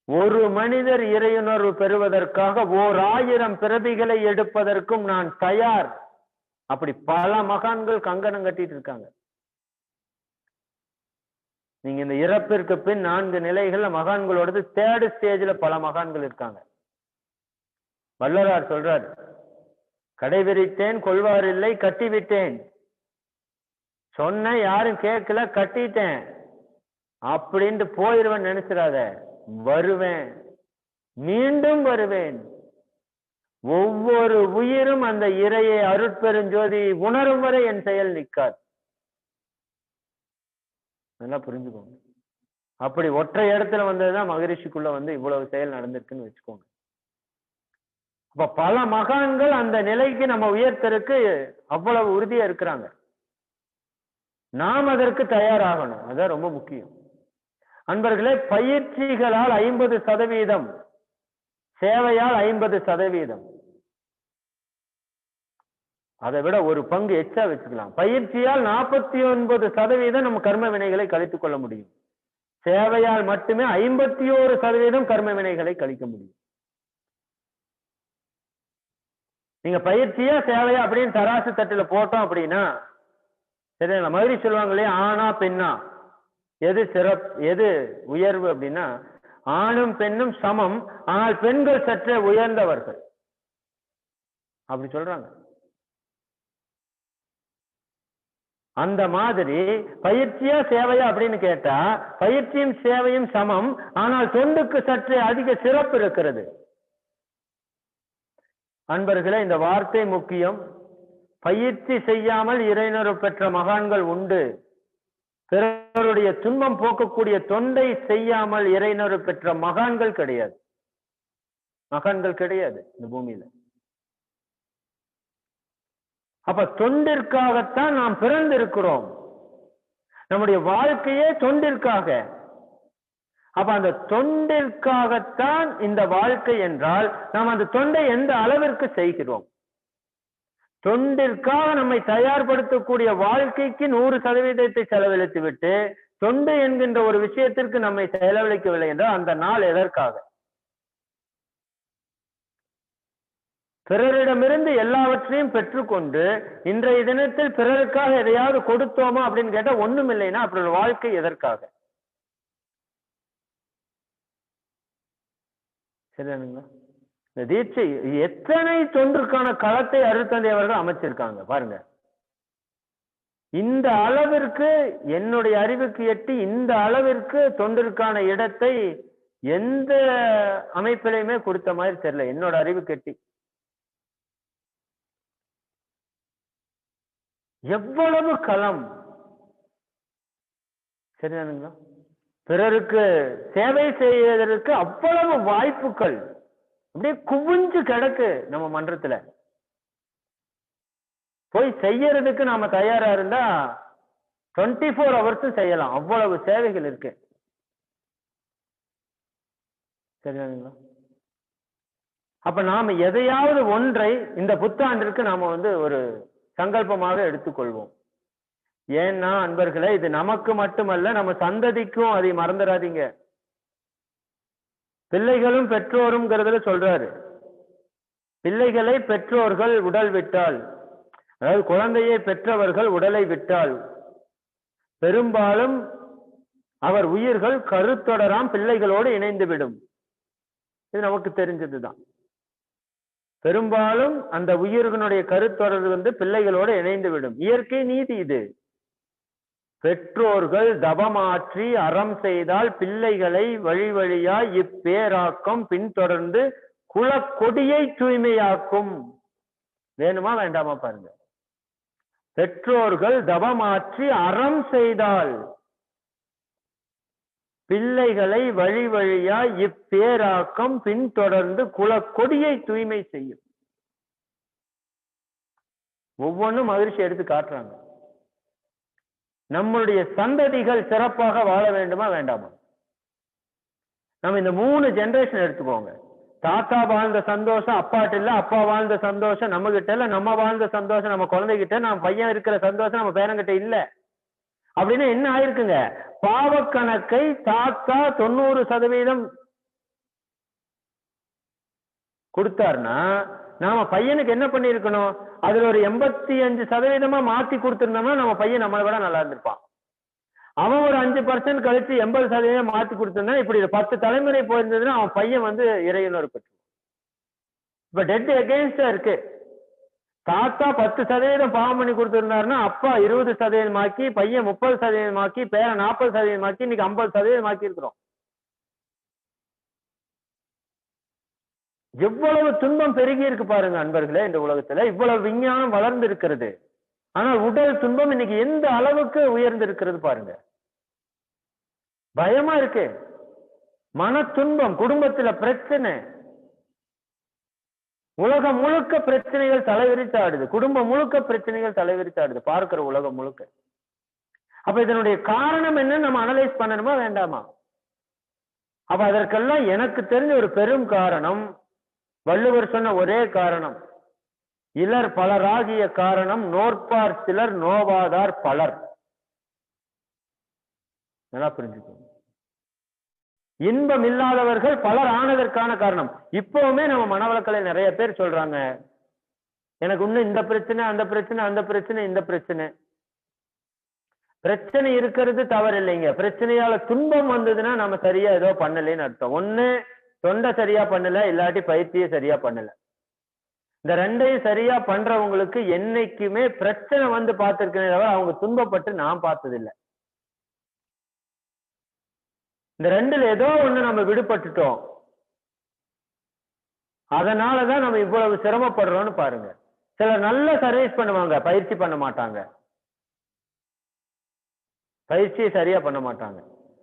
ஒரு மனிதர் இறையுணர்வு பெறுவதற்காக 1000 பிறவிகளை எடுப்பதற்கும் நான் தயார். அப்படி பல மகான்கள் கங்கணம் கட்டிட்டு இருக்காங்க. நீங்க இந்த இறப்பிற்கு பின் 4 நிலைகள்ல மகான்களோடது 3rd ஸ்டேஜ்ல பல மகான்கள் இருக்காங்க. வள்ளலார் சொல்றார், கடைவிரித்தேன் கொள்வார் இல்லை கட்டிவிட்டேன். சொன்ன யாரும் கேட்கல, கட்டிட்டேன் அப்படின்ட்டு போயிருவேன் நினைச்சிடாத. வருவேன், மீண்டும் வருவேன். ஒவ்வொரு உயிரும் அந்த இறையை அருட்பெருஞ்சோதி உணரும் வரை என் செயல் நிற்காது. நல்லா புரிஞ்சுக்கோங்க. அப்படி ஒற்றை இடத்துல வந்ததுதான் மகரிஷிக்குள்ள வந்து இவ்வளவு செயல் நடந்திருக்குன்னு வச்சுக்கோங்க. அப்ப பல மகான்கள் அந்த நிலைக்கு நம்ம உயர்த்தருக்கு அவ்வளவு உறுதியா இருக்கிறாங்க. நாம் அதற்கு தயாராகணும். அதான் ரொம்ப முக்கியம். அன்பர்களே, பயிற்சிகளால் 50%, சேவையால் 50%. அதை விட ஒரு பங்கு எச்சா வச்சுக்கலாம். பயிற்சியால் 49% நம்ம கர்ம வினைகளை கழித்துக் கொள்ள முடியும். சேவையால் மட்டுமே 51% கர்ம வினைகளை கழிக்க முடியும். நீங்க பயிற்சியா சேவையா அப்படின்னு தராசு தட்டுல போட்டோம் அப்படின்னா, சரிங்களா? மகிழ்ச்சி சொல்லுவாங்க இல்லையா, ஆணா பெண்ணா எது சிறப்பு எது உயர்வு அப்படின்னா, ஆணும் பெண்ணும் சமம், ஆனால் பெண்கள் சற்றே உயர்ந்தவர்கள் அப்படி சொல்றாங்க. அந்த மாதிரி பயிற்சியா சேவையா அப்படின்னு கேட்டா, பயிற்சியும் சேவையும் சமம், ஆனால் தொண்டுக்கு சற்றே அதிக சிறப்பு இருக்கிறது. அன்பர்களே, இந்த வார்த்தை முக்கியம். பயிற்சி செய்யாமல் இறையுணர்வு பெற்ற மகான்கள் உண்டு. பிறருடைய துன்பம் போக்கக்கூடிய தொண்டை செய்யாமல் இறையுணர்வு பெற்ற மகான்கள் கிடையாது. மகான்கள் கிடையாது இந்த பூமியில. அப்ப தொண்டிற்காகத்தான் நாம் பிறந்திருக்கிறோம். நம்முடைய வாழ்க்கையே தொண்டிற்காக. அப்ப அந்த தொண்டிற்காகத்தான் இந்த வாழ்க்கை என்றால், நாம் அந்த தொண்டை எந்த அளவிற்கு செய்கிறோம்? தொண்டிற்காக நம்மை தயார்படுத்தக்கூடிய வாழ்க்கைக்கு 100% செலவழித்து விட்டு தொண்டு என்கின்ற ஒரு விஷயத்திற்கு நம்மை செலவழிக்கவில்லை என்றால் அந்த நாள் எதற்காக? பிறரிடமிருந்து எல்லாவற்றையும் பெற்றுக்கொண்டு இன்றைய தினத்தில் பிறருக்காக எதையாவது கொடுத்தோமா அப்படின்னு கேட்டா ஒண்ணும் இல்லைன்னா அப்புறம் வாழ்க்கை எதற்காக? சரிதானுங்களா? இந்த தீட்சை எத்தனை தொண்டிற்கான களத்தை அருட்தந்தை அவர்கள் அமைச்சிருக்காங்க பாருங்க. இந்த அளவிற்கு என்னுடைய அறிவுக்கு எட்டி இந்த அளவிற்கு தொண்டிற்கான இடத்தை எந்த அமைப்பிலையுமே கொடுத்த மாதிரி தெரியல, என்னோட அறிவுக்கு எட்டி. எவ்வளவு களம்! சரிதானுங்களா? பிறருக்கு சேவை செய்வதற்கு அவ்வளவு வாய்ப்புகள் அப்படியே குவிஞ்சு கிடக்கு நம்ம மன்றத்துல. போய் செய்யறதுக்கு நாம தயாரா இருந்தா 24 hours செய்யலாம், அவ்வளவு சேவைகள் இருக்கு. சரிதானுங்களா? அப்ப நாம எதையாவது ஒன்றை இந்த புத்தாண்டிற்கு நாம வந்து ஒரு சங்கல்பமாக எடுத்துக்கொள்வோம். ஏன்னா அன்பர்களே, இது நமக்கு மட்டுமல்ல, நம்ம சந்ததிக்கும் அதை மறந்துடாதீங்க. பிள்ளைகளும் பெற்றோரும்ங்கிறதுல சொல்றாரு, பிள்ளைகளை பெற்றோர்கள் உடல் விட்டால், அதாவது குழந்தையை பெற்றவர்கள் உடலை விட்டால் பெரும்பாலும் அவர் உயிர்கள் கருத்தொடராம் பிள்ளைகளோடு இணைந்து விடும். இது நமக்கு தெரிஞ்சதுதான். பெரும்பாலும் அந்த உயிர்களுடைய கருத்தொடர் வந்து பிள்ளைகளோடு இணைந்து விடும். இயற்கை நீதி இது. பெற்றோர்கள் தபமாற்றி அறம் செய்தால் பிள்ளைகளை வழி வழியாய் இப்பேராக்கம் பின்தொடர்ந்து குலக்கொடியை தூய்மையாக்கும். வேணுமா வேண்டாமா பாருங்க. பெற்றோர்கள் தபமாற்றி அறம் செய்தால் பிள்ளைகளை வழி வழியாய் இப்பேராக்கம் பின்தொடர்ந்து குலக்கொடியை தூய்மை செய்யும். ஒவ்வொன்றும் மகிழ்ச்சி எடுத்து காட்டுறாங்க. நம்மளுடைய சந்ததிகள் சிறப்பாக வாழ வேண்டுமா வேண்டாமா? நம்ம இந்த 3 ஜெனரேஷன் எடுத்துக்கோங்க. தாத்தா வாழ்ந்த சந்தோஷம் அப்பாட்ட இல்ல, அப்பா வாழ்ந்த சந்தோஷம் நம்ம கிட்ட இல்ல, நம்ம வாழ்ந்த சந்தோஷம் நம்ம குழந்தைகிட்ட, நம்ம பையன் இருக்கிற சந்தோஷம் நம்ம பேரங்கிட்ட இல்ல. அப்படின்னு என்ன ஆயிருக்குங்க? பாவக்கணக்கை தாத்தா 90% கொடுத்தாருன்னா நாம பையனுக்கு என்ன பண்ணிருக்கணும்? அதுல ஒரு 85% மாத்தி கொடுத்திருந்தோம்னா நம்ம பையன் நம்மளை விட நல்லா இருந்திருப்பான். அவன் ஒரு 5% கழிச்சு 80% மாத்தி கொடுத்திருந்தா இப்படி 10 தலைமுறை போயிருந்ததுன்னா அவன் பையன் வந்து இறையுணர்வு பெற்று. இப்ப டெட் எகெயின்ஸ்டா இருக்கு. தாத்தா 10% பாவம் பண்ணி கொடுத்திருந்தாருன்னா அப்பா 20% மாக்கி, பையன் 30% மாக்கி, பேரன் 40% மாக்கி, இன்னைக்கு 50% மாக்கி இருக்கிறோம். எவ்வளவு துன்பம் பெருகி இருக்கு பாருங்க அன்பர்களே. இந்த உலகத்துல இவ்வளவு விஞ்ஞானம் வளர்ந்து இருக்கிறது, ஆனால் உடல் துன்பம் இன்னைக்கு எந்த அளவுக்கு உயர்ந்து இருக்கிறது பாருங்க. பயமா இருக்கு, மன துன்பம், குடும்பத்துல பிரச்சனை, உலகம் முழுக்க பிரச்சனைகள் தலைவிரித்தாடுது, குடும்பம் முழுக்க பிரச்சனைகள் தலைவிரித்தாடுது, பார்க்கிற உலகம் முழுக்க. அப்ப இதனுடைய காரணம் என்ன நம்ம அனலைஸ் பண்ணணுமா வேண்டாமா? அப்ப அதற்கெல்லாம் எனக்கு தெரிஞ்ச ஒரு பெரும் காரணம், வள்ளுவர் சொன்ன ஒரே காரணம், இலர் பலராகிய காரணம் நோற்பார் சிலர் நோவாதார் பலர். நல்லா புரிஞ்சுக்கணும். இன்பம் இல்லாதவர்கள் பலர் ஆனதற்கான காரணம். இப்பவுமே நம்ம மனவளக்கலை நிறைய பேர் சொல்றாங்க, எனக்கு இன்னும் இந்த பிரச்சனை, அந்த பிரச்சனை, அந்த பிரச்சனை, இந்த பிரச்சனை. பிரச்சனை இருக்கிறது தவறு இல்லைங்க. பிரச்சனையால துன்பம் வந்ததுன்னா நம்ம சரியா ஏதோ பண்ணலன்னு அர்த்தம். ஒண்ணு தொண்டை சரியா பண்ணல, இல்லாட்டி பயிற்சியை சரியா பண்ணல. இந்த ரெண்டையும் சரியா பண்றவங்களுக்கு என்னைக்குமே பிரச்சனை வந்து பார்த்திருக்கேன் தவிர அவங்க துன்பப்பட்டு நான் பார்த்ததில்லை. இந்த ரெண்டுல ஏதோ ஒண்ணு நம்ம விடுபட்டுட்டோம், அதனாலதான் நம்ம இவ்வளவு சிரமப்படுறோம்னு பாருங்க. சிலர் நல்ல சர்வீஸ் பண்ணுவாங்க, பயிற்சி பண்ண மாட்டாங்க, பயிற்சியை சரியா பண்ண மாட்டாங்க.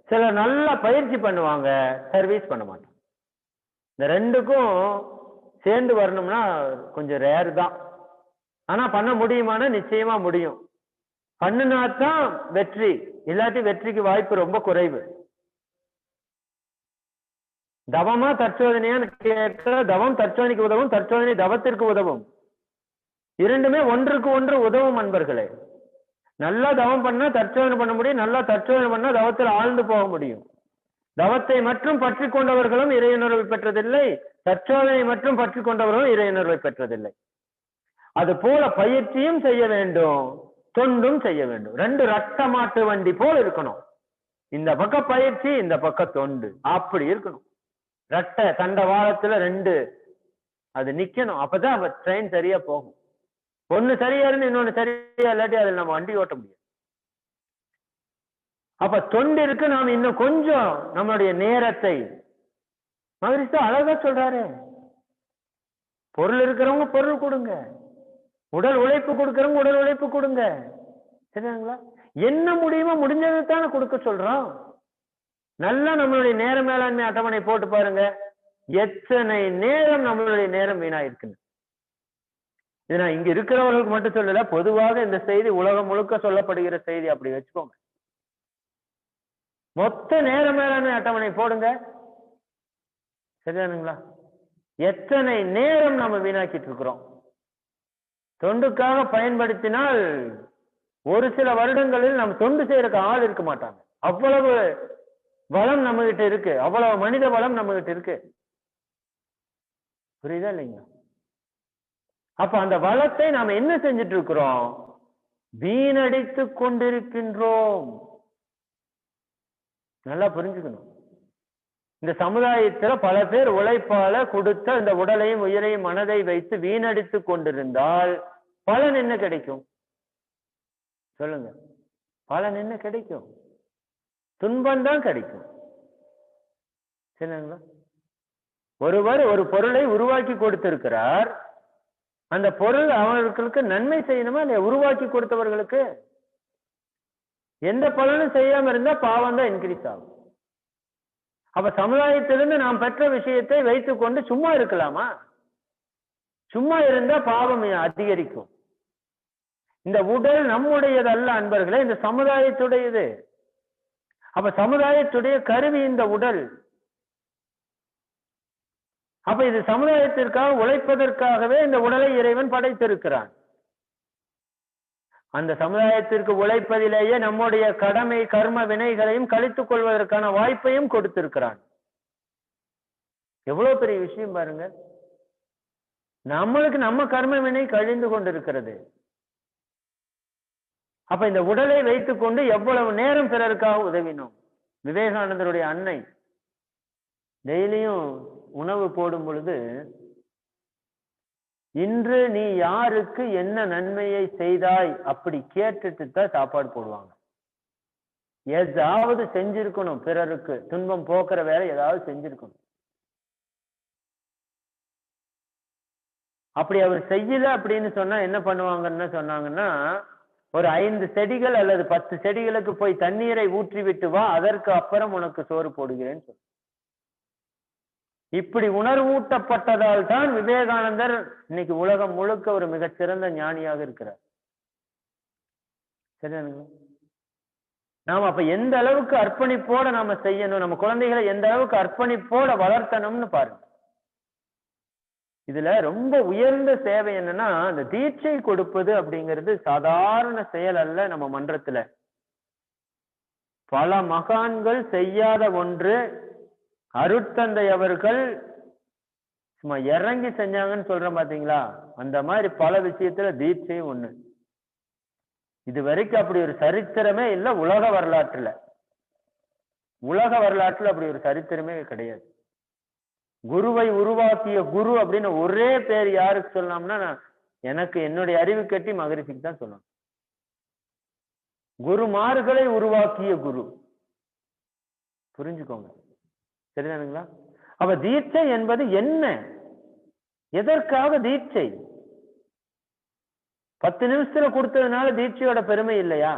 சிலர் நல்லா பயிற்சி பண்ணுவாங்க, சர்வீஸ் பண்ண மாட்டாங்க. இந்த ரெண்டுக்கும் சேர்ந்து வரணும்னா கொஞ்சம் ரேர் தான். ஆனா பண்ண முடியுமானா நிச்சயமா முடியும். பண்ணினாத்தான் வெற்றி, இல்லாட்டி வெற்றிக்கு வாய்ப்பு ரொம்ப குறைவு. தவமா தற்சோதனையான்னு கேட்க, தவம் தற்சோதனைக்கு உதவும், தற்சோதனை தவத்திற்கு உதவும். இரண்டுமே ஒன்றுக்கு ஒன்று உதவும் அன்பர்களே. நல்லா தவம் பண்ணா தற்சோதனை பண்ண முடியும், நல்லா தற்சோதனை பண்ணா தவத்தில் ஆழ்ந்து போக முடியும். தவத்தை மட்டும் பற்றி கொண்டவர்களும் இறையுணர்வை பெற்றதில்லை, தற்சோதனை மட்டும் பற்றி கொண்டவர்களும் இறையுணர்வை பெற்றதில்லை. அது போல பயிற்சியும் செய்ய வேண்டும், தொண்டும் செய்ய வேண்டும். ரெண்டு ரத்த மாட்டு வண்டி போல் இருக்கணும். இந்த பக்க பயிற்சி, இந்த பக்க தொண்டு, அப்படி இருக்கணும். ரட்ட தண்டவாளத்துல ரெண்டு அது நிக்கணும். அப்பதான் ட்ரெயின் சரியா போகும். ஒண்ணு சரியா இருந்து இன்னொன்னு சரியா இல்லாட்டி அதில் நம்ம வண்டி ஓட்ட முடியும். அப்ப தொண்டிற்கு நாம் இன்னும் கொஞ்சம் நம்மளுடைய நேரத்தை, மகிழ்ச்சி அழகா சொல்றாரு, பொருள் இருக்கிறவங்க பொருள் கொடுங்க, உடல் உழைப்பு கொடுக்கிறவங்க உடல் உழைப்பு கொடுங்க, சரிங்களா? என்ன முடியுமோ முடிஞ்சது தானே கொடுக்க சொல்றோம். நல்லா நம்மளுடைய நேர மேலாண்மை அட்டவணை போட்டு பாருங்க, எத்தனை நேரம் நம்மளுடைய நேரம் வீணாயிருக்குன்னு. இது நான் இங்க இருக்கிறவர்களுக்கு மட்டும் சொல்லல, பொதுவாக இந்த செய்தி உலகம் முழுக்க சொல்லப்படுகிற செய்தி. அப்படி வச்சுக்கோங்க. மொத்த நேர மேலாண்மை அட்டவணை போடுங்க, சரிதானுங்களா? எத்தனை நேரம் நம்ம வீணாக்கிட்டு இருக்கிறோம். தொண்டுக்காக பயன்படுத்தினால் ஒரு சில வருடங்களில் நம்ம தொண்டு செய்யறதுக்கு ஆள் இருக்க மாட்டாங்க. அவ்வளவு வளம் நம்ம கிட்ட இருக்கு, அவ்வளவு மனித வளம் நம்ம கிட்ட இருக்கு. புரியுதா இல்லைங்களா? அப்ப அந்த வளத்தை நாம என்ன செஞ்சிட்டு இருக்கிறோம்? வீணடித்து கொண்டிருக்கின்றோம். நல்லா புரிஞ்சுக்கணும். இந்த சமுதாயத்துல பல பேர் உழைப்பால கொடுத்த இந்த உடலையும் உயிரையும் மனதை வைத்து வீணடித்து கொண்டிருந்தால் பலன் என்ன கிடைக்கும் சொல்லுங்க? பலன் என்ன கிடைக்கும்? துன்பம் தான் கிடைக்கும், சரிங்களா? ஒருவர் ஒரு பொருளை உருவாக்கி கொடுத்திருக்கிறார், அந்த பொருள் அவர்களுக்கு நன்மை செய்யணுமா இல்லையா? உருவாக்கி கொடுத்தவர்களுக்கு எந்த பலனும் செய்யாம இருந்தா பாவம் தான் இன்கிரீஸ் ஆகும். அப்ப சமுதாயத்திலிருந்து நாம் பெற்ற விஷயத்தை வைத்துக் கொண்டு சும்மா இருக்கலாமா? சும்மா இருந்தா பாவம் அதிகரிக்கும். இந்த உடல் நம்முடையதல்ல அன்பர்களே, இந்த சமுதாயத்துடையது. அப்ப சமுதாயத்துடைய கருவி இந்த உடல். அப்ப இது சமுதாயத்திற்காக உழைப்பதற்காகவே இந்த உடலை இறைவன் படைத்திருக்கிறான். அந்த சமுதாயத்திற்கு உழைப்பதிலேயே நம்முடைய கடமை கர்ம வினைகளையும் கழித்துக் கொள்வதற்கான வாய்ப்பையும் கொடுத்திருக்கிறான். எவ்வளவு பெரிய விஷயம் பாருங்க. நம்மளுக்கு நம்ம கர்ம வினை கழிந்து கொண்டிருக்கிறது. அப்ப இந்த உடலை வைத்துக் கொண்டு எவ்வளவு நேரம் பிறருக்காக உதவினோம். விவேகானந்தருடைய அன்னை டெய்லியும் உணவு போடும் பொழுது, இன்று நீ யாருக்கு என்ன நன்மையை செய்தாய் அப்படி கேட்டுட்டு தான் சாப்பாடு போடுவாங்க. ஏதாவது செஞ்சிருக்கணும், பிறருக்கு துன்பம் போக்குற வேலை ஏதாவது செஞ்சிருக்கணும். அப்படி அவர் செய்யல அப்படின்னு சொன்னா என்ன பண்ணுவாங்கன்னு சொன்னாங்கன்னா, ஒரு 5 செடிகள் அல்லது 10 செடிகளுக்கு போய் தண்ணீரை ஊற்றி விட்டு வா, அதற்கு அப்புறம் உனக்கு சோறு போடுகிறேன்னு சொல்லு. இப்படி உணர்வூட்டப்பட்டதால் தான் விவேகானந்தர் இன்னைக்கு உலகம் முழுக்க ஒரு மிகச்சிறந்த ஞானியாக இருக்கிறார். சரியானுங்களா? நாம அப்ப எந்த அளவுக்கு அர்ப்பணிப்போட நாம செய்யணும், நம்ம குழந்தைகளை எந்த அளவுக்கு அர்ப்பணிப்போட வளர்த்தணும்னு பாருங்க. இதுல ரொம்ப உயர்ந்த சேவை என்னன்னா, அந்த தீட்சை கொடுப்பது அப்படிங்கிறது சாதாரண செயல் அல்ல. நம்ம மன்றத்துல பல மகான்கள் செய்யாத ஒன்று. அருட்தந்தை அவர்கள் சும்மா இறங்கி செஞ்சாங்கன்னு சொல்றேன் பாத்தீங்களா, அந்த மாதிரி பல விஷயத்துல தீட்சையும் ஒண்ணு. இது வரைக்கும் அப்படி ஒரு சரித்திரமே இல்லை உலக வரலாற்றுல. உலக வரலாற்றுல அப்படி ஒரு சரித்திரமே கிடையாது. குருவை உருவாக்கிய குரு அப்படின்னு ஒரே பேர் யாருக்கு சொல்லலாம்னா, எனக்கு என்னுடைய அறிவு கட்டி மகரிஷிக்கு தான் சொல்லணும். குருமார்களை உருவாக்கிய குரு. புரிஞ்சுக்கோங்க. சரிதானுங்களா? அப்ப தீட்சை என்பது என்ன? எதற்காக தீட்சை? 10 நிமிஷத்துல கொடுத்ததுனால தீட்சையோட பெருமை இல்லையா?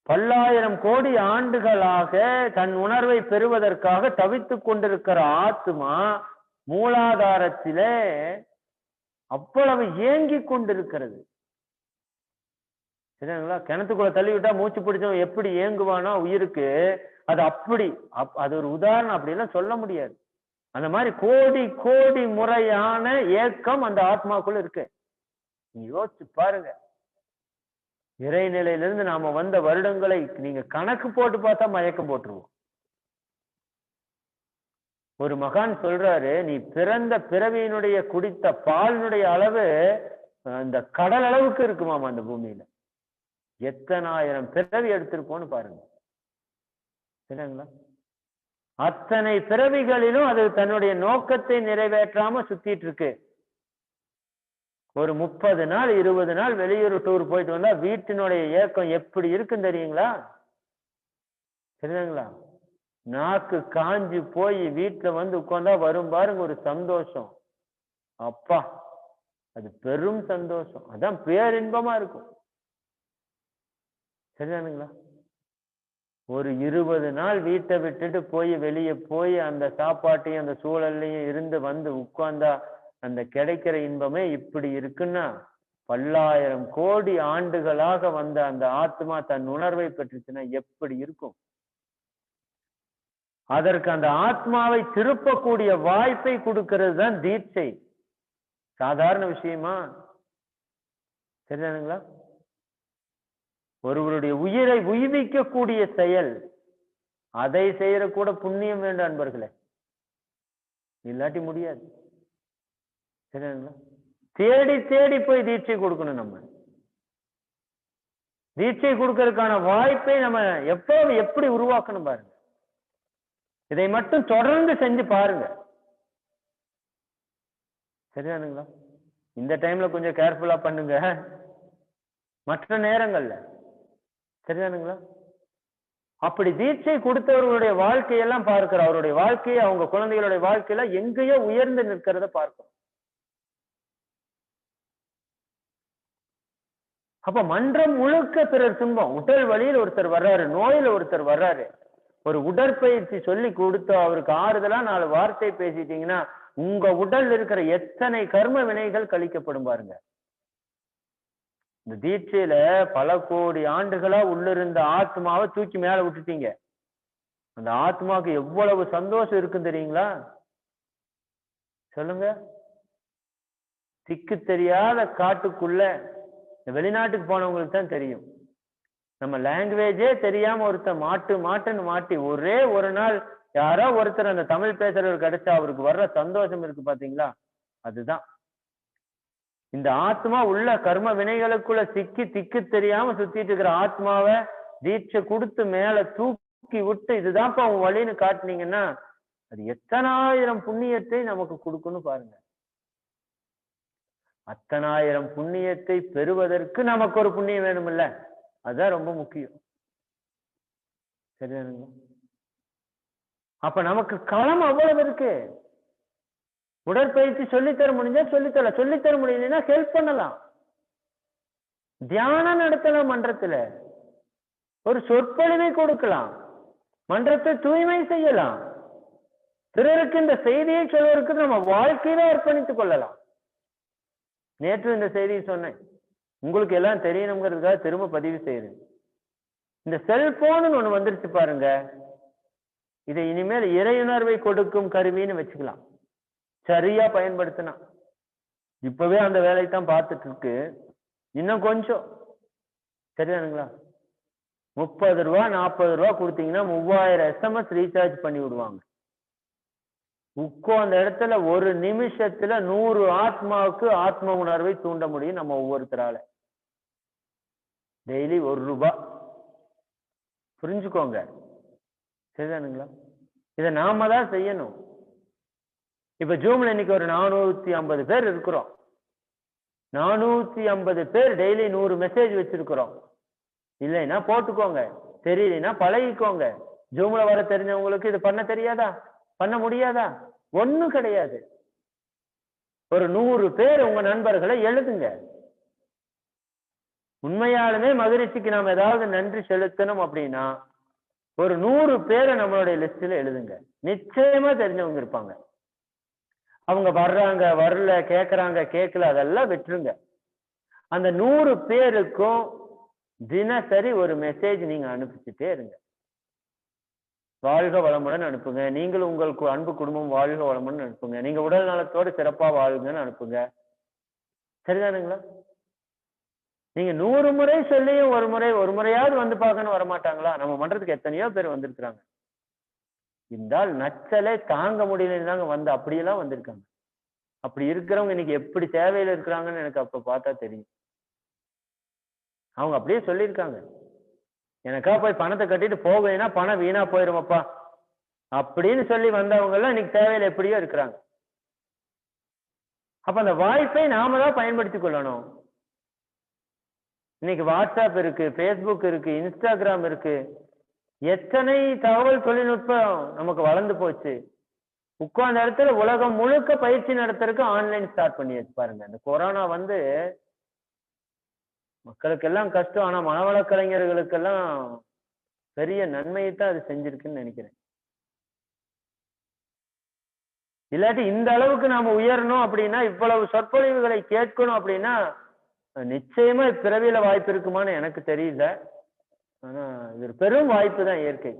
பல்லாயிரம் கோடி ஆண்டுகளாக தன் உணர்வை பெறுவதற்காக தவித்துக் கொண்டிருக்கிற ஆத்மா மூலாதாரத்திலே அவ்வளவு ஏங்கி கொண்டிருக்கிறது. சரிங்களா? கிணத்துக்குள்ள தள்ளிவிட்டா மூச்சு பிடிச்சவன் எப்படி ஏங்குவானோ உயிருக்கு, அது அப்படி அது ஒரு உதாரணம். அப்படிலாம் சொல்ல முடியாது. அந்த மாதிரி கோடி கோடி முறையான ஏக்கம் அந்த ஆத்மாக்குள்ள இருக்கு. நீங்க யோசிச்சு பாருங்க. இறைநிலையிலிருந்து நாம வந்த வருடங்களை நீங்க கணக்கு போட்டு பார்த்தா மயக்கம் போட்டுருவோம். ஒரு மகான் சொல்றாரு, நீ பிறந்த பிறவியினுடைய குடித்த பாலினுடைய அளவு அந்த கடல் அளவுக்கு இருக்குமாமா அந்த பூமியில. எத்தனாயிரம் பிறவி எடுத்திருப்போம்னு பாருங்க. சரிங்களா? அத்தனை பிறவிகளிலும் அது தன்னுடைய நோக்கத்தை நிறைவேற்றாம சுத்திட்டு இருக்கு. ஒரு 30 நாள் 20 நாள் வெளியூர் டூர் போயிட்டு வந்தா வீட்டினுடைய ஏக்கம் எப்படி இருக்குன்னு தெரியுங்களா? சரிங்களா? நாக்கு காஞ்சி போய் வீட்டுல வந்து உட்கார்ந்தா வரும் பாருங்க ஒரு சந்தோஷம். அப்பா, அது பெரும் சந்தோஷம். அதான் பேரின்பமா இருக்கும். சரிதானுங்களா? ஒரு 20 நாள் வீட்டை விட்டுட்டு போய் வெளியே போய் அந்த சாப்பாட்டையும் அந்த சூழல்லையும் இருந்து வந்து உட்கார்ந்தா அந்த கிடைக்கிற இன்பமே இப்படி இருக்குன்னா, பல்லாயிரம் கோடி ஆண்டுகளாக வந்த அந்த ஆத்மா தன் உணர்வை பெற்றுச்சுன்னா எப்படி இருக்கும்? அதற்கு அந்த ஆத்மாவை திருப்பக்கூடிய வாய்ப்பை கொடுக்கிறது தான் தீட்சை. சாதாரண விஷயமா? சரிதானுங்களா? ஒருவருடைய உயிரை உய்விக்கக்கூடிய செயல், அதை செய்யற கூட புண்ணியம் வேண்டும் அன்பர்களே, இல்லாட்டி முடியாது. சரிங்களா? தேடி தேடி போய் தீட்சை கொடுக்கணும். நம்ம தீட்சை கொடுக்கறதுக்கான வாய்ப்பை நம்ம எப்படி உருவாக்கணும் பாருங்க. இதை மட்டும் தொடர்ந்து செஞ்சு பாருங்க. சரிதானுங்களா? இந்த டைம்ல கொஞ்சம் கேர்ஃபுல்லா பண்ணுங்க, மற்ற நேரங்கள்ல. சரிதானுங்களா? அப்படி தீட்சை கொடுத்தவர்களுடைய வாழ்க்கையெல்லாம் பார்க்கிற, அவருடைய வாழ்க்கையை அவங்க குழந்தைகளுடைய வாழ்க்கையில எங்கேயோ உயர்ந்து நிற்கிறத பார்க்கிறோம். அப்ப மன்றம் முழுக்க பிறர் துன்பம். உடல் வழியில் ஒருத்தர் வர்றாரு, நோயில ஒருத்தர் வர்றாரு, ஒரு உடற்பயிற்சி சொல்லி கொடுத்து அவருக்கு ஆறுதலா 4 வார்த்தை பேசிட்டீங்கன்னா உங்க உடல் இருக்கிற எத்தனை கர்ம வினைகள் கழிக்கப்படும் பாருங்க. இந்த தீட்சையில பல கோடி ஆண்டுகளா உள்ளிருந்த ஆத்மாவை தூக்கி மேல விட்டுட்டீங்க. அந்த ஆத்மாவுக்கு எவ்வளவு சந்தோஷம் இருக்குன்னு தெரியுங்களா? சொல்லுங்க. திக்கு தெரியாத காட்டுக்குள்ள, வெளிநாட்டுக்கு போனவங்களுக்கு தான் தெரியும், நம்ம லாங்குவேஜே தெரியாம ஒருத்தர் மாட்டுன்னு மாட்டி ஒரே ஒரு நாள் யாரோ ஒருத்தர் அந்த தமிழ் பேசுறவர் கிடைச்சா அவருக்கு வர்ற சந்தோஷம் இருக்கு பாத்தீங்களா? அதுதான் இந்த ஆத்மா உள்ள கர்ம வினைகளுக்குள்ள சிக்கி திக்கு தெரியாம சுத்திட்டு இருக்கிற ஆத்மாவை தீட்சை கொடுத்து மேல தூக்கி விட்டு இதுதான்ப்பா உன் வழின்னு காட்டினீங்கன்னா அது எத்தனாயிரம் புண்ணியத்தை நமக்கு கொடுக்கணும் பாருங்க. அத்தனாயிரம் புண்ணியத்தை பெறுவதற்கு நமக்கு ஒரு புண்ணியம் வேணும்ல, அதுதான் ரொம்ப முக்கியம். சரிதானுங்க? அப்ப நமக்கு களம் அவ்வளவு இருக்கு. உடற்பயிற்சி சொல்லித்தர முடிஞ்சா சொல்லித்தர முடியலன்னா ஹெல்ப் பண்ணலாம். தியானம் நடத்தலாம், மன்றத்துல ஒரு சொற்பொழிவை கொடுக்கலாம், மன்றத்தை தூய்மை செய்யலாம், பிறருக்கு இந்த செய்தியை சொல்வதற்கு நம்ம வாழ்க்கையில அர்ப்பணித்துக் கொள்ளலாம். நேற்று இந்த செய்தியை சொன்னேன், உங்களுக்கு எல்லாம் தெரியணுங்கிறதுக்காக திரும்ப பதிவு செய்யுறேன். இந்த செல்போன் ஒண்ணு வந்துருச்சு பாருங்க, இதை இனிமேல் இறையுணர்வை கொடுக்கும் கருவின்னு வச்சுக்கலாம், சரியா பயன்படுத்தினா. இப்பவே அந்த வேலையை தான் பார்த்துட்டு இருக்கு, இன்னும் கொஞ்சம் சரிதானுங்களா? 30 ரூபா 40 ரூபா கொடுத்தீங்கன்னா 3000 SMS ரீசார்ஜ் பண்ணி விடுவாங்க. அந்த இடத்துல ஒரு நிமிஷத்துல 100 ஆத்மாவுக்கு ஆத்ம உணர்வை தூண்ட முடியும் நம்ம ஒவ்வொருத்தரால. டெய்லி 1 ரூபாய். புரிஞ்சுக்கோங்க, சரிதானுங்களா? இதை நாம தான் செய்யணும். இப்ப ஜூம்ல இன்னைக்கு ஒரு 450 பேர் இருக்கிறோம். 450 பேர் டெய்லி 100 மெசேஜ் வச்சிருக்கிறோம். இல்லைன்னா போட்டுக்கோங்க, தெரியலன்னா பழகிக்கோங்க. ஜூம்ல வர தெரிஞ்சவங்களுக்கு இது பண்ண தெரியாதா? பண்ண முடியாதா? ஒண்ணும் கிடையாது. ஒரு 100 பேர் உங்க நண்பர்களை எழுதுங்க. உண்மையாலுமே மகிழ்ச்சிக்கு நாம் ஏதாவது நன்றி செலுத்தணும் அப்படின்னா ஒரு 100 பேரை நம்மளுடைய லிஸ்ட்ல எழுதுங்க. நிச்சயமா தெரிஞ்சவங்க இருப்பாங்க. அவங்க வர்றாங்க வரல, கேட்கறாங்க கேட்கல, அதெல்லாம் விட்டுருங்க. அந்த 100 பேருக்கும் தினசரி ஒரு மெசேஜ் நீங்க அனுப்பிச்சுட்டே இருங்க. வாழ்க வளமுடன் அனுப்புங்க. நீங்களும் உங்களுக்கு அன்பு குடும்பம் வாழ்க வளமுடன் அனுப்புங்க. நீங்க உடல் நலத்தோடு சிறப்பா வாழுங்கன்னு அனுப்புங்க. சரிதானுங்களா? நீங்க 100 முறை சொல்லியும் ஒரு முறையாவது வந்து பார்க்கணும் வரமாட்டாங்களா? நம்ம மன்றத்துக்கு எத்தனையோ பேர் வந்திருக்கிறாங்க. இந்த நச்சலே தாங்க முடியலன்னு தாங்க வந்து அப்படியெல்லாம் வந்திருக்காங்க. அப்படி இருக்கிறவங்க இன்னைக்கு எப்படி தேவையில இருக்கிறாங்கன்னு எனக்கு அப்ப பார்த்தா தெரியும். அவங்க அப்படியே சொல்லியிருக்காங்க, எனக்கா போய் பணத்தை கட்டிட்டு போவேன்னா பணம் வீணா போயிருமப்பா அப்படின்னு சொல்லி வந்தவங்க எல்லாம் இன்னைக்கு தேவையில எப்படியோ இருக்கிறாங்க. அப்ப அந்த வாய்ப்பை நாம தான் பயன்படுத்திக் கொள்ளணும். இன்னைக்கு வாட்ஸ்அப் இருக்கு, பேஸ்புக் இருக்கு, இன்ஸ்டாகிராம் இருக்கு, எத்தனை தகவல் தொழில்நுட்பம் நமக்கு வளர்ந்து போச்சு. உட்கார்ந்த இடத்துல உலகம் முழுக்க பயிற்சி நடத்துறதுக்கு ஆன்லைன் ஸ்டார்ட் பண்ணியாச்சு பாருங்க. இந்த கொரோனா வந்து மக்களுக்கு எல்லாம் கஷ்டம், ஆனா மனவள கலைஞர்களுக்கெல்லாம் பெரிய நன்மையை தான் அது செஞ்சிருக்குன்னு நினைக்கிறேன். இல்லாட்டி இந்த அளவுக்கு நாம உயரணும் அப்படின்னா, இவ்வளவு சொற்பொழிவுகளை கேட்கணும் அப்படின்னா நிச்சயமா பிறவியில வாய்ப்பு இருக்குமான்னு எனக்கு தெரியல. ஆனா இது ஒரு பெரும் வாய்ப்பு தான் இயற்கை.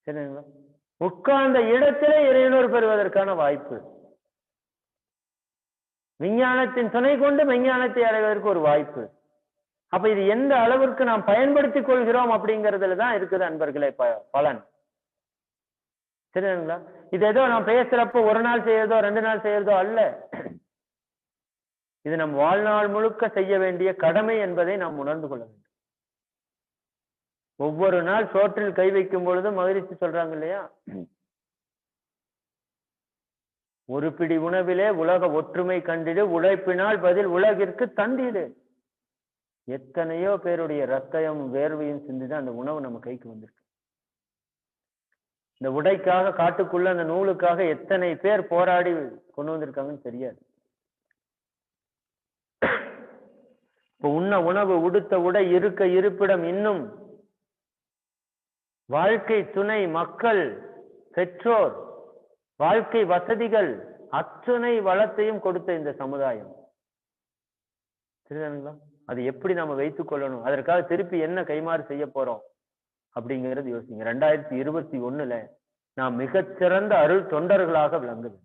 சரிங்களா? உட்கார்ந்த இடத்திலே இறையுணர்வு பெறுவதற்கான வாய்ப்பு. விஞ்ஞானத்தின் துணை கொண்டு விஞ்ஞானத்தை அடைவதற்கு ஒரு வாய்ப்பு. அப்ப இது எந்த அளவிற்கு நாம் பயன்படுத்திக் கொள்கிறோம் அப்படிங்கிறதுல தான் இருக்குது அன்பர்களே பலன். சரிங்களா? இது ஏதோ நாம் பேசுறப்போ ஒரு நாள் செய்யறதோ 2 நாள் செய்யறதோ அல்ல. இது நம் வாழ்நாள் முழுக்க செய்ய வேண்டிய கடமை என்பதை நாம் உணர்ந்து கொள்ள வேண்டும். ஒவ்வொரு நாள் சோற்றில் கை வைக்கும் பொழுதும் மகிழ்ச்சி சொல்றாங்க இல்லையா, ஒரு பிடி உணவிலே உலக ஒற்றுமை கண்டிடு, உழைப்பினால் பதில் உலகிற்கு தந்திடு. எத்தனையோ பேருடைய ரத்தம் வேர்வையும் சிந்திதான் அந்த உணவு நம்ம கைக்கு வந்திருக்கு. இந்த உடைக்காக காட்டுக்குள்ள அந்த நூலுக்காக எத்தனை பேர் போராடி கொண்டு வந்திருக்காங்கன்னு தெரியாது. இப்ப உண்ண உணவு, உடுத்த உடை, இருக்க இருப்பிடம், இன்னும் வாழ்க்கை துணை, மக்கள், பெற்றோர், வாழ்க்கை வசதிகள், அத்தனை வளத்தையும் கொடுத்த இந்த சமுதாயம். சரிதானுங்களா? அது எப்படி நாம வைத்துக் கொள்ளணும், அதற்காக திருப்பி என்ன கைமாறு செய்ய போறோம் அப்படிங்கிறது யோசிங்க. 2021ல நாம் மிகச்சிறந்த அருள் தொண்டர்களாக விளங்குது.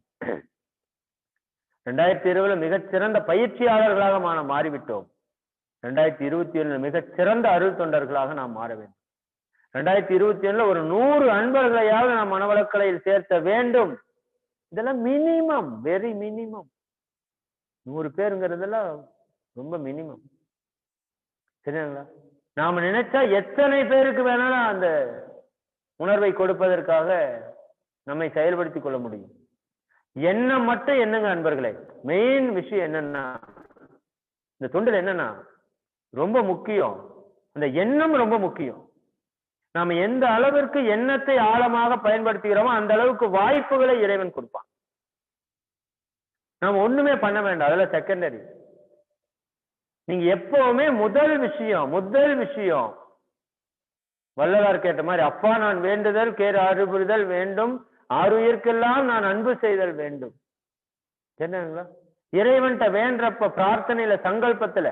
2020 மிகச்சிறந்த பயிற்சியாளர்களாக நாம் மாறிவிட்டோம். 2021 மிகச்சிறந்த அருள் தொண்டர்களாக நாம் மாற வேண்டும். 2021 ஒரு 100 அன்பர்களையாவது நாம் மனவளக்கலையில் சேர்த்த வேண்டும். இதெல்லாம் மினிமம், வெரி மினிமம். 100 பேருங்கிறதெல்லாம் ரொம்ப மினிமம். சரிங்களா? நாம நினைச்சா எத்தனை பேருக்கு வேணாலும் அந்த உணர்வை கொடுப்பதற்காக நம்மை செயல்படுத்திக் கொள்ள முடியும். எண்ணம் மட்டும் என்னங்க அன்பர்களே, மெயின் விஷயம் என்னன்னா, இந்த தொண்டில் என்னன்னா ரொம்ப முக்கியம், அந்த எண்ணம் ரொம்ப முக்கியம். நாம எந்த அளவிற்கு எண்ணத்தை ஆழமாக பயன்படுத்துகிறோமோ அந்த அளவுக்கு வாய்ப்புகளை இறைவன் கொடுப்பான். நாம ஒண்ணுமே பண்ண வேண்டாம், அதெல்லாம் செகண்டரி. நீங்க எப்பவுமே முதல் விஷயம் வள்ளலார் கேட்ட மாதிரி, அப்பா நான் வேண்டுதல் கேர் ஆறுபுரிதல் வேண்டும், ஆறுயிர்க்கெல்லாம் நான் அன்பு செய்தல் வேண்டும். என்னங்களா? இறைவன்ட்ட வேண்டப்ப பிரார்த்தனையில சங்கல்பத்துல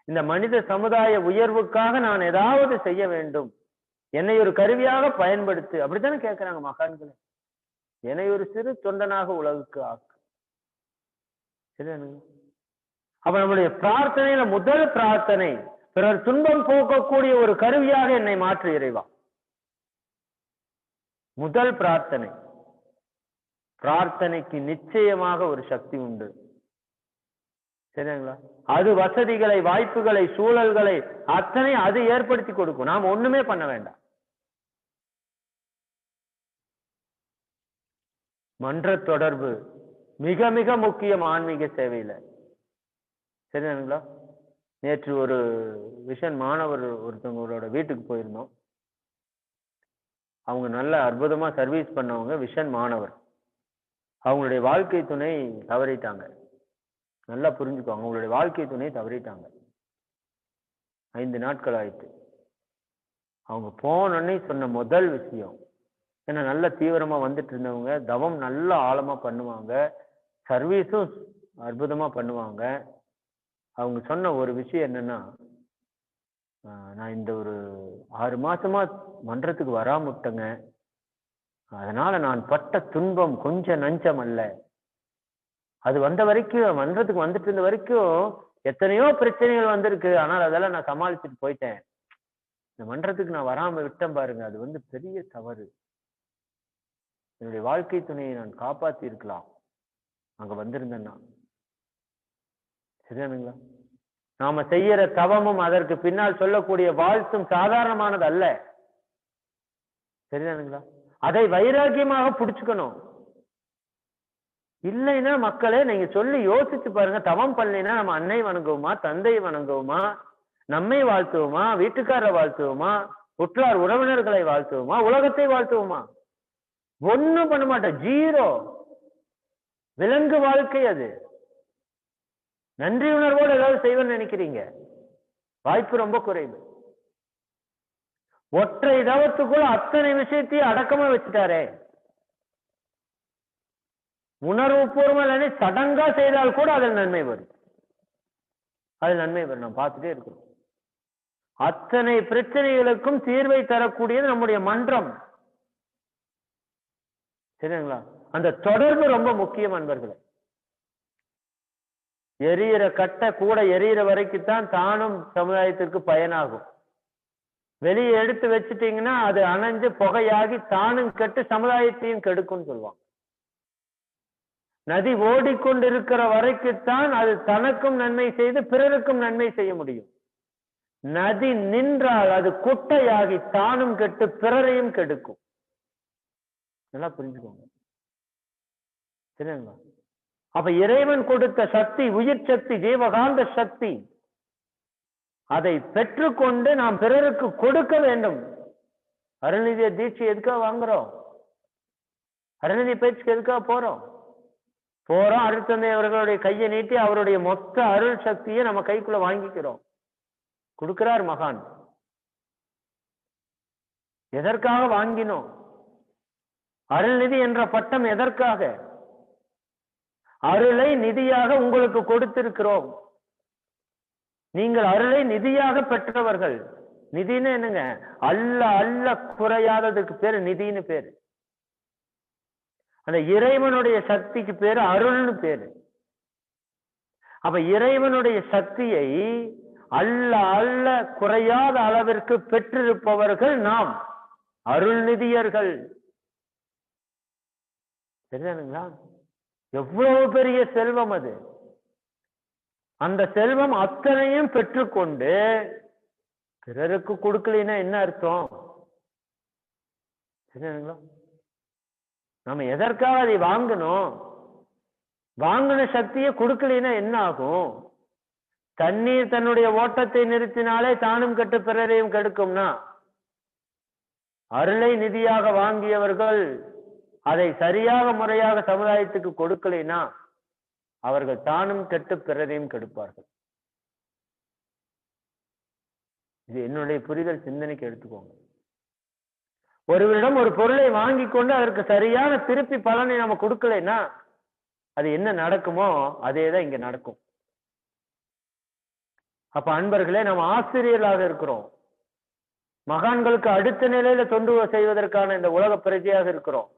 இந்த மனித சமுதாய உயர்வுக்காக நான் ஏதாவது செய்ய வேண்டும், என்னை ஒரு கருவியாக பயன்படுத்து, அப்படித்தானே கேட்கிறாங்க மகான்கள். என்னை ஒரு சிறு தொண்டனாக உலகுக்கு ஆக்கு. அப்ப நம்முடைய பிரார்த்தனையில முதல் பிரார்த்தனை, பிறர் துன்பம் போக்கக்கூடிய ஒரு கருவியாக என்னை மாற்று இறைவா. முதல் பிரார்த்தனை. பிரார்த்தனைக்கு நிச்சயமாக ஒரு சக்தி உண்டு. சரிங்களா? அது வசதிகளை, வாய்ப்புகளை, சூழல்களை அத்தனை அது ஏற்படுத்தி கொடுக்கும். நாம் ஒண்ணுமே பண்ண வேண்டாம். மன்ற தொடர்பு மிக மிக முக்கியம் ஆன்மீக சேவையில. சரிங்களா? நேற்று ஒரு விஷன் மாணவர் ஒருத்தவங்களோட வீட்டுக்கு போயிருந்தோம். அவங்க நல்ல அற்புதமா சர்வீஸ் பண்ணவங்க, விஷன் மாணவர். அவங்களுடைய வாழ்க்கை துணை தவறிட்டாங்க. நல்லா புரிஞ்சுக்கோங்க, அவங்களுடைய வாழ்க்கை துணை தவறிட்டாங்க. 5 நாட்கள் ஆயிட்டு. அவங்க போனோடனே சொன்ன முதல் விஷயம், ஏன்னா நல்ல தீவிரமா வந்துட்டு இருந்தவங்க, தவம் நல்ல ஆழமா பண்ணுவாங்க, சர்வீஸும் அற்புதமா பண்ணுவாங்க. அவங்க சொன்ன ஒரு விஷயம் என்னன்னா, நான் இந்த ஒரு 6 மாசமா மன்றத்துக்கு வராம விட்டேங்க, அதனால நான் பட்ட துன்பம் கொஞ்சம் நஞ்சம் அல்ல. அது வந்த வரைக்கும், மன்றத்துக்கு வந்துட்டு இருந்த வரைக்கும் எத்தனையோ பிரச்சனைகள் வந்திருக்கு, ஆனால் அதெல்லாம் நான் சமாளிச்சுட்டு போயிட்டேன். இந்த மன்றத்துக்கு நான் வராம விட்டேன் பாருங்க, அது பெரிய தவறு. என்னுடைய வாழ்க்கை துணையை நான் காப்பாத்தி இருக்கலாம் அங்க வந்திருந்தேன்னா. சரிதானுங்களா? நாம செய்யற தவமும் அதற்கு பின்னால் சொல்லக்கூடிய வாழ்த்தும் சாதாரணமானது அல்ல. சரிதானுங்களா? அதை வைராக்கியமாக புடிச்சுக்கணும். இல்லைன்னா மக்களே, நீங்க சொல்லி யோசிச்சு பாருங்க, தவம் பண்ணலைன்னா நம்ம அன்னை வணங்குவோமா, தந்தை வணங்குவோமா, நம்மை வாழ்த்துவோமா, வீட்டுக்காரரை வாழ்த்துவோமா, உற்றார் உறவினர்களை வாழ்த்துவோமா, உலகத்தை வாழ்த்துவோமா? ஒண்ணும் பண்ண மாட்டோம். ஜீரோ. விலங்கு வாழ்க்கை அது. நன்றி உணர்வோடு ஏதாவது செய்வேன்னு நினைக்கிறீங்க? வாய்ப்பு ரொம்ப குறைவு. ஒற்றை தவத்துக்குள்ள அத்தனை விஷயத்தையும் அடக்கமா வச்சுட்டாரே. உணர்வு பூர்வம் சடங்கா செய்தால் கூட அதில் நன்மை வரும். அதில் நன்மை வரும். நாம் பார்த்துட்டே இருக்கிறோம். அத்தனை பிரச்சனைகளுக்கும் தீர்வை தரக்கூடியது நம்முடைய மன்றம். சரிங்களா? அந்த தொடர்பு ரொம்ப முக்கியம் அன்பர்களே. எரியிற கட்ட கூட எரியிற வரைக்கும் தான் தானும் சமுதாயத்திற்கு பயனாகும். வெளியே எடுத்து வச்சுட்டீங்கன்னா அது அணைஞ்சு புகையாகி தானும் கெட்டு சமுதாயத்தையும் கெடுக்கும் சொல்லுவாங்க. நதி ஓடிக்கொண்டிருக்கிற வரைக்குத்தான் அது தனக்கும் நன்மை செய்து பிறருக்கும் நன்மை செய்ய முடியும். நதி நின்றால் அது குட்டையாகி தானும் கெட்டு பிறரையும் கெடுக்கும். நல்லா புரிஞ்சுக்கோங்க. சரிங்களா? அப்ப இறைவன் கொடுத்த சக்தி, உயிர் சக்தி, ஜீவகாந்த சக்தி, அதை பெற்றுக்கொண்டு நாம் பிறருக்கு கொடுக்க வேண்டும். அருள்நிதிய தீட்சை எதுக்காக வாங்குறோம்? அருள்நிதி பயிற்சிக்கு எதுக்காக போறோம்? அருட்தந்தை அவர்களுடைய கையை நீட்டி அவருடைய மொத்த அருள் சக்தியை நம்ம கைக்குள்ள வாங்கிக்கிறோம். கொடுக்கிறார் மகான். எதற்காக வாங்கினோம்? அருள்நிதி என்ற பட்டம் எதற்காக? அருளை நிதியாக உங்களுக்கு கொடுத்திருக்கிறோம். நீங்கள் அருளை நிதியாக பெற்றவர்கள். நிதின்னு என்னங்க? அல்ல அல்ல குறையாததுக்கு பேரு நிதின்னு பேரு. அந்த இறைவனுடைய சக்திக்கு பேரு அருள்னு பேரு. அப்ப இறைவனுடைய சக்தியை அல்ல அல்ல குறையாத அளவிற்கு பெற்றிருப்பவர்கள் நாம், அருள்நிதியர்கள். சரிதானுங்களா? எவ்வளவு பெரிய செல்வம் அது. அந்த செல்வம் அத்தனையும் பெற்றுக்கொண்டு பிறருக்கு கொடுக்கலைன்னா என்ன அர்த்தம்? சரிதானுங்களா? நம்ம எதற்காக அதை வாங்கணும்? வாங்கின சக்தியை கொடுக்கலைன்னா என்ன ஆகும்? தண்ணீர் தன்னுடைய ஓட்டத்தை நிறுத்தினாலே தானும் கெட்டு பிறரையும் கெடுக்கும்னா, அருளை நிதியாக வாங்கியவர்கள் அதை சரியாக முறையாக சமுதாயத்துக்கு கொடுக்கலைன்னா அவர்கள் தானும் கெட்டு பிறரையும் கெடுப்பார்கள். இது என்னுடைய புரிதல், சிந்தனைக்கு எடுத்துக்கோங்க. ஒருவரிடம் ஒரு பொருளை வாங்கி கொண்டு அதற்கு சரியான திருப்பி பலனை நம்ம கொடுக்கலைன்னா அது என்ன நடக்குமோ அதேதான் இங்க நடக்கும். அப்ப அன்பர்களே, நம்ம ஆசிரியர்களாக இருக்கிறோம். மகான்களுக்கு அடுத்த நிலையில தொண்டு செய்வதற்கான இந்த உலக பிரஜையாக இருக்கிறோம்.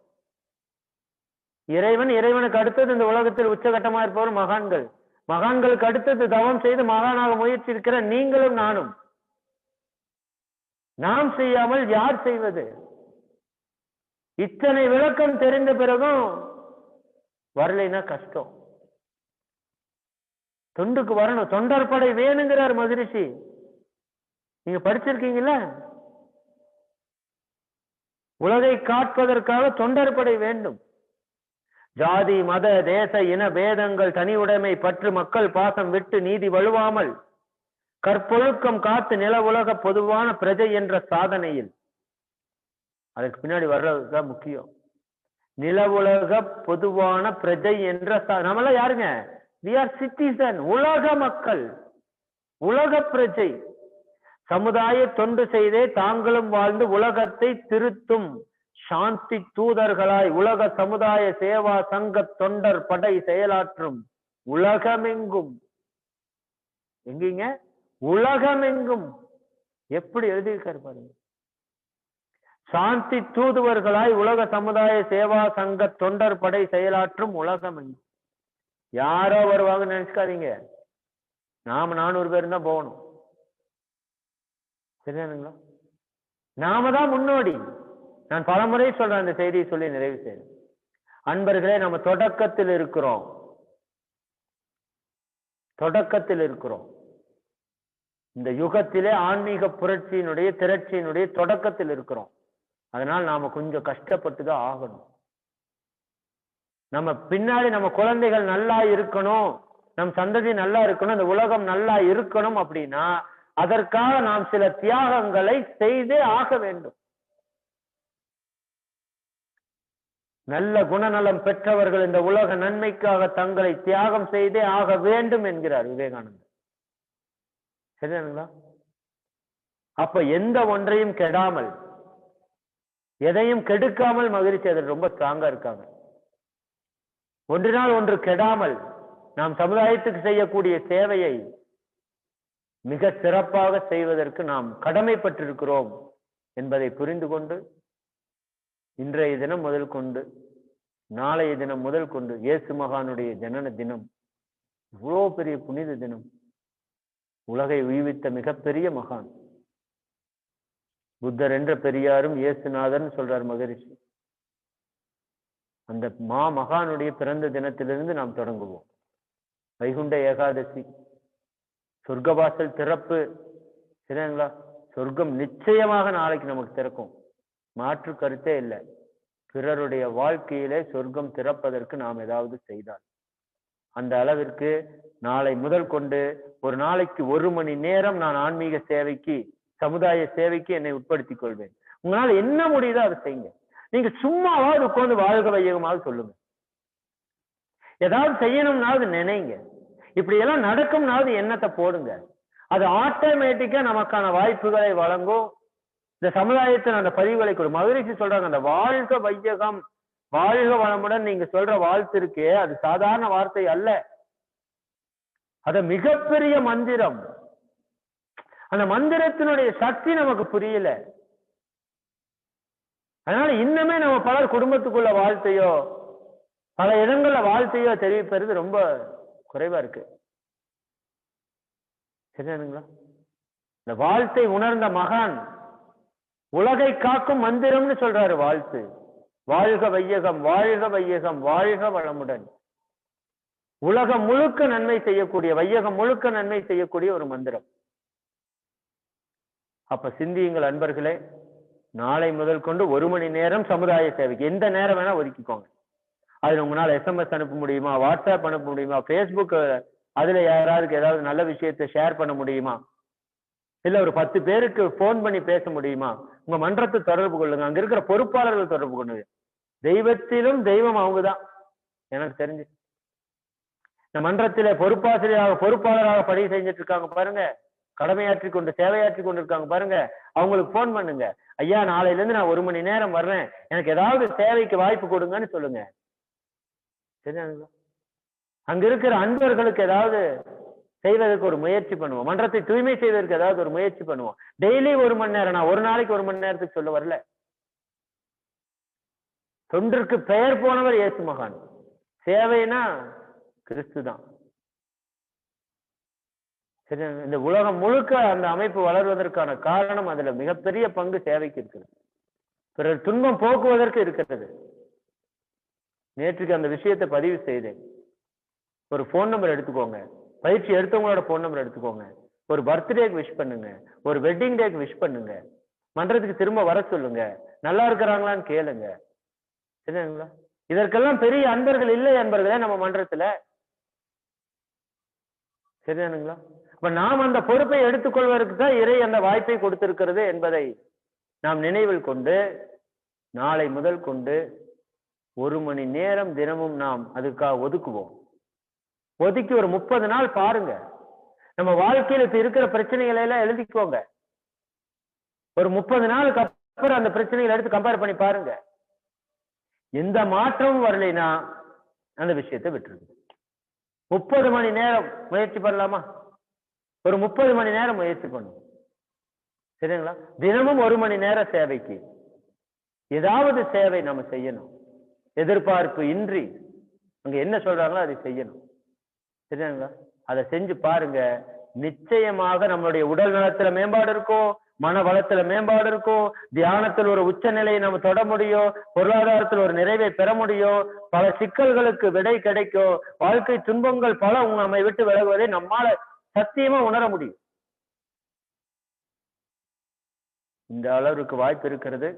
இறைவனுக்கு அடுத்தது இந்த உலகத்தில் உச்சகட்டமா இருப்பவர் மகான்கள். மகான்களுக்கு அடுத்தது தவம் செய்து மகானாக முயற்சி இருக்கிற நீங்களும் நானும். நாம் செய்யாமல் யார் செய்வது? இத்தனை விளக்கம் தெரிந்த பிறகும் வரலைன்னா கஷ்டம். தொண்டுக்கு வரணும், தொண்டர் படை வேணுங்கிறார் மகரிஷி. நீங்க படிச்சிருக்கீங்களா? உலகை காட்பதற்காக தொண்டர் படை வேண்டும். ஜாதி மத தேச இன பேதங்கள் தனி உடைமை பற்று மக்கள் பாசம் விட்டு நீதி வழுவாமல் கற்பொழுக்கம் காத்து நில உலக பொதுவான பிரஜை என்ற சாதனையில், அதுக்கு பின்னாடி வர்றதுதான் முக்கியம். நில உலக பொதுவான பிரஜை என்ற நம்மள யாருங்க? we are citizen, உலக மக்கள், உலக பிரஜை. சமுதாய தொண்டு செய்தே தாங்களும் வாழ்ந்து உலகத்தை திருத்தும் சாந்தி தூதர்களாய் உலக சமுதாய சேவா சங்க தொண்டர் படை செயலாற்றும் உலகமெங்கும். எங்கீங்க? உலகமெங்கும். எப்படி எழுதியிருக்காரு பாருங்க. சாந்தி தூதுவர்களாய் உலக சமுதாய சேவா சங்க தொண்டர் படை செயலாற்றும் உலகமெங்கும். யாரோ வருவாங்க நினைச்சுக்காதீங்க. நாம 400 பேர் தான் போகணும். சரியானுங்களா? நாம தான் முன்னோடி. நான் பலமுறை சொல்றேன், அந்த செய்தியை சொல்லி நிறைவு செய்யறேன். அன்பர்களே, நம்ம தொடக்கத்தில் இருக்கிறோம். தொடக்கத்தில் இருக்கிறோம். இந்த யுகத்திலே ஆன்மீக புரட்சியினுடைய திரட்சியினுடைய தொடக்கத்தில் இருக்கிறோம். அதனால் நாம கொஞ்சம் கஷ்டப்பட்டுதான் ஆகணும். நம்ம பின்னாடி நம்ம குழந்தைகள் நல்லா இருக்கணும், நம் சந்ததி நல்லா இருக்கணும், இந்த உலகம் நல்லா இருக்கணும் அப்படின்னா அதற்காக நாம் சில தியாகங்களை செய்தே ஆக வேண்டும். நல்ல குணநலம் பெற்றவர்கள் இந்த உலக நன்மைக்காக தங்களை தியாகம் செய்தே ஆக வேண்டும் என்கிறார் விவேகானந்தர். சரிங்களா? அப்ப எந்த ஒன்றையும் கெடாமல், எதையும் கெடுக்காமல் மகிழ்ச்சி அதில் ரொம்ப ஸ்ட்ராங்கா இருக்காங்க. ஒன்றினால் ஒன்று கெடாமல் நாம் சமுதாயத்துக்கு செய்யக்கூடிய சேவையை மிக சிறப்பாக செய்வதற்கு நாம் கடமைப்பட்டிருக்கிறோம் என்பதை புரிந்து கொண்டு, இன்றைய தினம் முதல் கொண்டு நாளைய தினம் முதல் கொண்டு இயேசு மகானுடைய ஜனன தினம், இவ்வளோ பெரிய புனித தினம், உலகை உய்வித்த மிகப்பெரிய மகான் புத்தர் என்ற பெரியாரும் இயேசுநாதன் சொல்றார் மகரிஷி. அந்த மகானுடைய பிறந்த தினத்திலிருந்து நாம் தொடங்குவோம். வைகுண்ட ஏகாதசி, சொர்க்கவாசல் திறப்பு. சரிங்களா? சொர்க்கம் நிச்சயமாக நாளைக்கு நமக்கு திறக்கும், மாற்று கருத்தே இல்லை. பிறருடைய வாழ்க்கையிலே சொர்க்கம் திறப்பதற்கு நாம் ஏதாவது செய்தால், அந்த அளவிற்கு நாளை முதல் கொண்டு ஒரு நாளைக்கு 1 மணி நேரம் நான் ஆன்மீக சேவைக்கு, சமுதாய சேவைக்கு என்னை உட்படுத்திக் கொள்வேன். உங்களால என்ன முடியுதோ அதை செய்யுங்க. நீங்க சும்மாவாவது உட்கார்ந்து வாழ்க வையகமாவது சொல்லுங்க. ஏதாவது செய்யணும்னாவது நினைங்க. இப்படி எல்லாம் நடக்கும்னாவது எண்ணத்தை போடுங்க. அது ஆட்டோமேட்டிக்கா நமக்கான வாய்ப்புகளை வழங்கும். இந்த சமுதாயத்தின் அந்த பதிவுகளை கொடு. மகிழ்ச்சி சொல்றாங்க, அந்த வாழ்க வையகம், வாழ்க வளமுடன் நீங்க சொல்ற வாழ்த்து இருக்கே, அது சாதாரண வார்த்தை அல்ல. அது மிகப்பெரிய மந்திரம். அந்த மந்திரத்தினுடைய சக்தி நமக்கு புரியல. அதனால இன்னுமே நம்ம பலர் குடும்பத்துக்குள்ள வாழ்த்தையோ பல இடங்கள்ல வாழ்த்தையோ தெரிவிப்பது ரொம்ப குறைவா இருக்கு. சரியானுங்களா? இந்த வாழ்த்தை உணர்ந்த மகான் உலகை காக்கும் மந்திரம்னு சொல்றாரு வாழ்த்து. வாழ்க வையகம், வாழ்க வையகம், வாழ்க வளமுடன். உலகம் முழுக்க நன்மை செய்யக்கூடிய, வையகம் முழுக்க நன்மை செய்யக்கூடிய ஒரு மந்திரம். அப்ப சிந்தியுங்கள் அன்பர்களே. நாளை முதல் கொண்டு 1 மணி நேரம் சமுதாய சேவைக்கு எந்த நேரம் வேணா ஒதுக்கிக்கோங்க. அதுல உங்களால SMS அனுப்ப முடியுமா, வாட்ஸ்அப் அனுப்ப முடியுமா, Facebook அதுல யாராருக்கு ஏதாவது நல்ல விஷயத்தை ஷேர் பண்ண முடியுமா, இல்ல ஒரு 10 பேருக்கு போன் பண்ணி பேச முடியுமா, உங்க மன்றத்தை தொடர்பு கொள்ளுங்க. அங்க இருக்கிற பொறுப்பாளர்கள் தொடர்பு கொள்ளுங்க. தெய்வத்திலும் தெய்வம் அவங்கதான் எனக்கு தெரிஞ்சு. இந்த மன்றத்திலே பொறுப்பாசிரியராக பொறுப்பாளராக பணி செஞ்சுட்டு இருக்காங்க பாருங்க, கடமையாற்றி கொண்டு சேவையாற்றி கொண்டு இருக்காங்க பாருங்க, அவங்களுக்கு போன் பண்ணுங்க. ஐயா, நாளையில இருந்து நான் 1 மணி நேரம் வர்றேன், எனக்கு ஏதாவது சேவைக்கு வாய்ப்பு கொடுங்கன்னு சொல்லுங்க. சரிங்களா? அங்க இருக்கிற அன்பர்களுக்கு ஏதாவது செய்வதற்கு ஒரு முயற்சி பண்ணுவோம். மன்றத்தை தூய்மை செய்வதற்கு ஏதாவது ஒரு முயற்சி பண்ணுவோம். டெய்லி 1 மணி நேரம், நான் ஒரு நாளைக்கு 1 மணி நேரத்துக்கு சொல்ல வரல. தொன்றுக்கு பெயர் போனவர் இயேசு மகான். சேவைனா கிறிஸ்து தான். சரி, இந்த உலகம் முழுக்க அந்த அமைப்பு வளர்வதற்கான காரணம் அதுல மிகப்பெரிய பங்கு சேவைக்கு இருக்கிறது. பிறர் துன்பம் போக்குவதற்கு இருக்கிறது. நேற்றுக்கு அந்த விஷயத்தை பதிவு செய்தேன். ஒரு போன் நம்பர் எடுத்துக்கோங்க, பயிற்சி எடுத்தவங்களோட போன் நம்பர் எடுத்துக்கோங்க, ஒரு பர்த்டேக்கு விஷ் பண்ணுங்க, ஒரு வெட்டிங் டேக்கு விஷ் பண்ணுங்க, மன்றத்துக்கு திரும்ப வர சொல்லுங்க, நல்லா இருக்கிறாங்களான்னு கேளுங்க. சரிங்களா? இதற்கெல்லாம் பெரிய அன்பர்கள் இல்லை என்பர்களே நம்ம மன்றத்துல. சரிதானுங்களா? அப்ப நாம் அந்த பொறுப்பை எடுத்துக்கொள்வதற்கு தான் இறை அந்த வாய்ப்பை கொடுத்திருக்கிறது என்பதை நாம் நினைவில் கொண்டு, நாளை முதல் கொண்டு 1 மணி நேரம் தினமும் நாம் அதுக்காக ஒதுக்குவோம். ஒதுக்கி ஒரு 30 நாள் பாருங்க. நம்ம வாழ்க்கையில இப்ப இருக்கிற பிரச்சனைகளை எல்லாம் எழுதிக்கோங்க. ஒரு 30 நாளுக்கு அப்புறம் அந்த பிரச்சனைகளை எடுத்து கம்பேர் பண்ணி பாருங்க. எந்த மாற்றமும் வரலைன்னா அந்த விஷயத்தை விட்டுருங்க. 30 மணி நேரம் முயற்சி பண்ணலாமா? ஒரு 30 மணி நேரம் முயற்சி பண்ணுவோம். சரிங்களா? தினமும் 1 மணி நேரம் சேவைக்கு ஏதாவது சேவை நம்ம செய்யணும். எதிர்பார்ப்பு இன்றி அங்க என்ன சொல்றாங்களோ அதை செய்யணும். சரிங்களா? அதை செஞ்சு பாருங்க. நிச்சயமாக நம்மளுடைய உடல் நலத்துல மேம்பாடு இருக்கும், மன வளத்துல மேம்பாடு இருக்கும், தியானத்தில் ஒரு உச்ச நிலையை நம்ம தொட முடியும், பொருளாதாரத்தில் ஒரு நிறைவை பெற முடியும், பல சிக்கல்களுக்கு விடை கிடைக்கும், வாழ்க்கை துன்பங்கள் பல நம்மை விட்டு விலகுவதை நம்மால சத்தியமா உணர முடியும். இந்த அளவுக்கு வாய்ப்பு இருக்கிறது.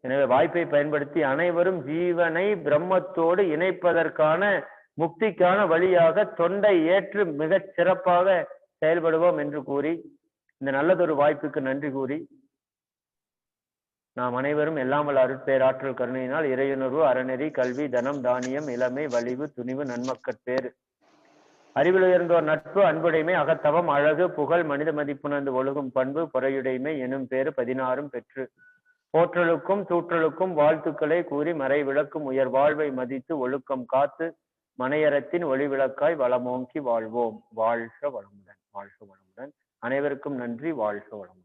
எனவே வாய்ப்பை பயன்படுத்தி அனைவரும் ஜீவனை பிரம்மத்தோடு இணைப்பதற்கான முக்திக்கான வழியாக தொண்டை ஏற்று மிகச் சிறப்பாக செயல்படுவோம் என்று கூறி, இந்த நல்லதொரு வாய்ப்புக்கு நன்றி கூறி, நாம் அனைவரும் எல்லாம் வல்ல அருட்பேராற்றல் கருணையினால் இறையுணர்வு, அறநெறி, கல்வி, தனம், தானியம், இளமை, வலிவு, துணிவு, நன்மக்கட்பேறு, அறிவில் உயர்ந்தோர் நட்பு, அன்புடைமை, அகத்தவம், அழகு, புகழ், மனித மதிப்புணர்ந்து ஒழுகும் பண்பு, பொறையுடைமை எனும் பேறு 16 பெற்று போற்றலுக்கும் தூற்றலுக்கும் வாழ்த்துக்களை கூறி மறை விளக்கும் உயர் வாழ்வை மதித்து ஒழுக்கம் காத்து மனையறத்தின் ஒளி விளக்காய் வளமோங்கி வாழ்வோம். வாழ்க வளமுடன். வாழ்க வளமுடன். அனைவருக்கும் நன்றி. வாழ்க வளமுடன்.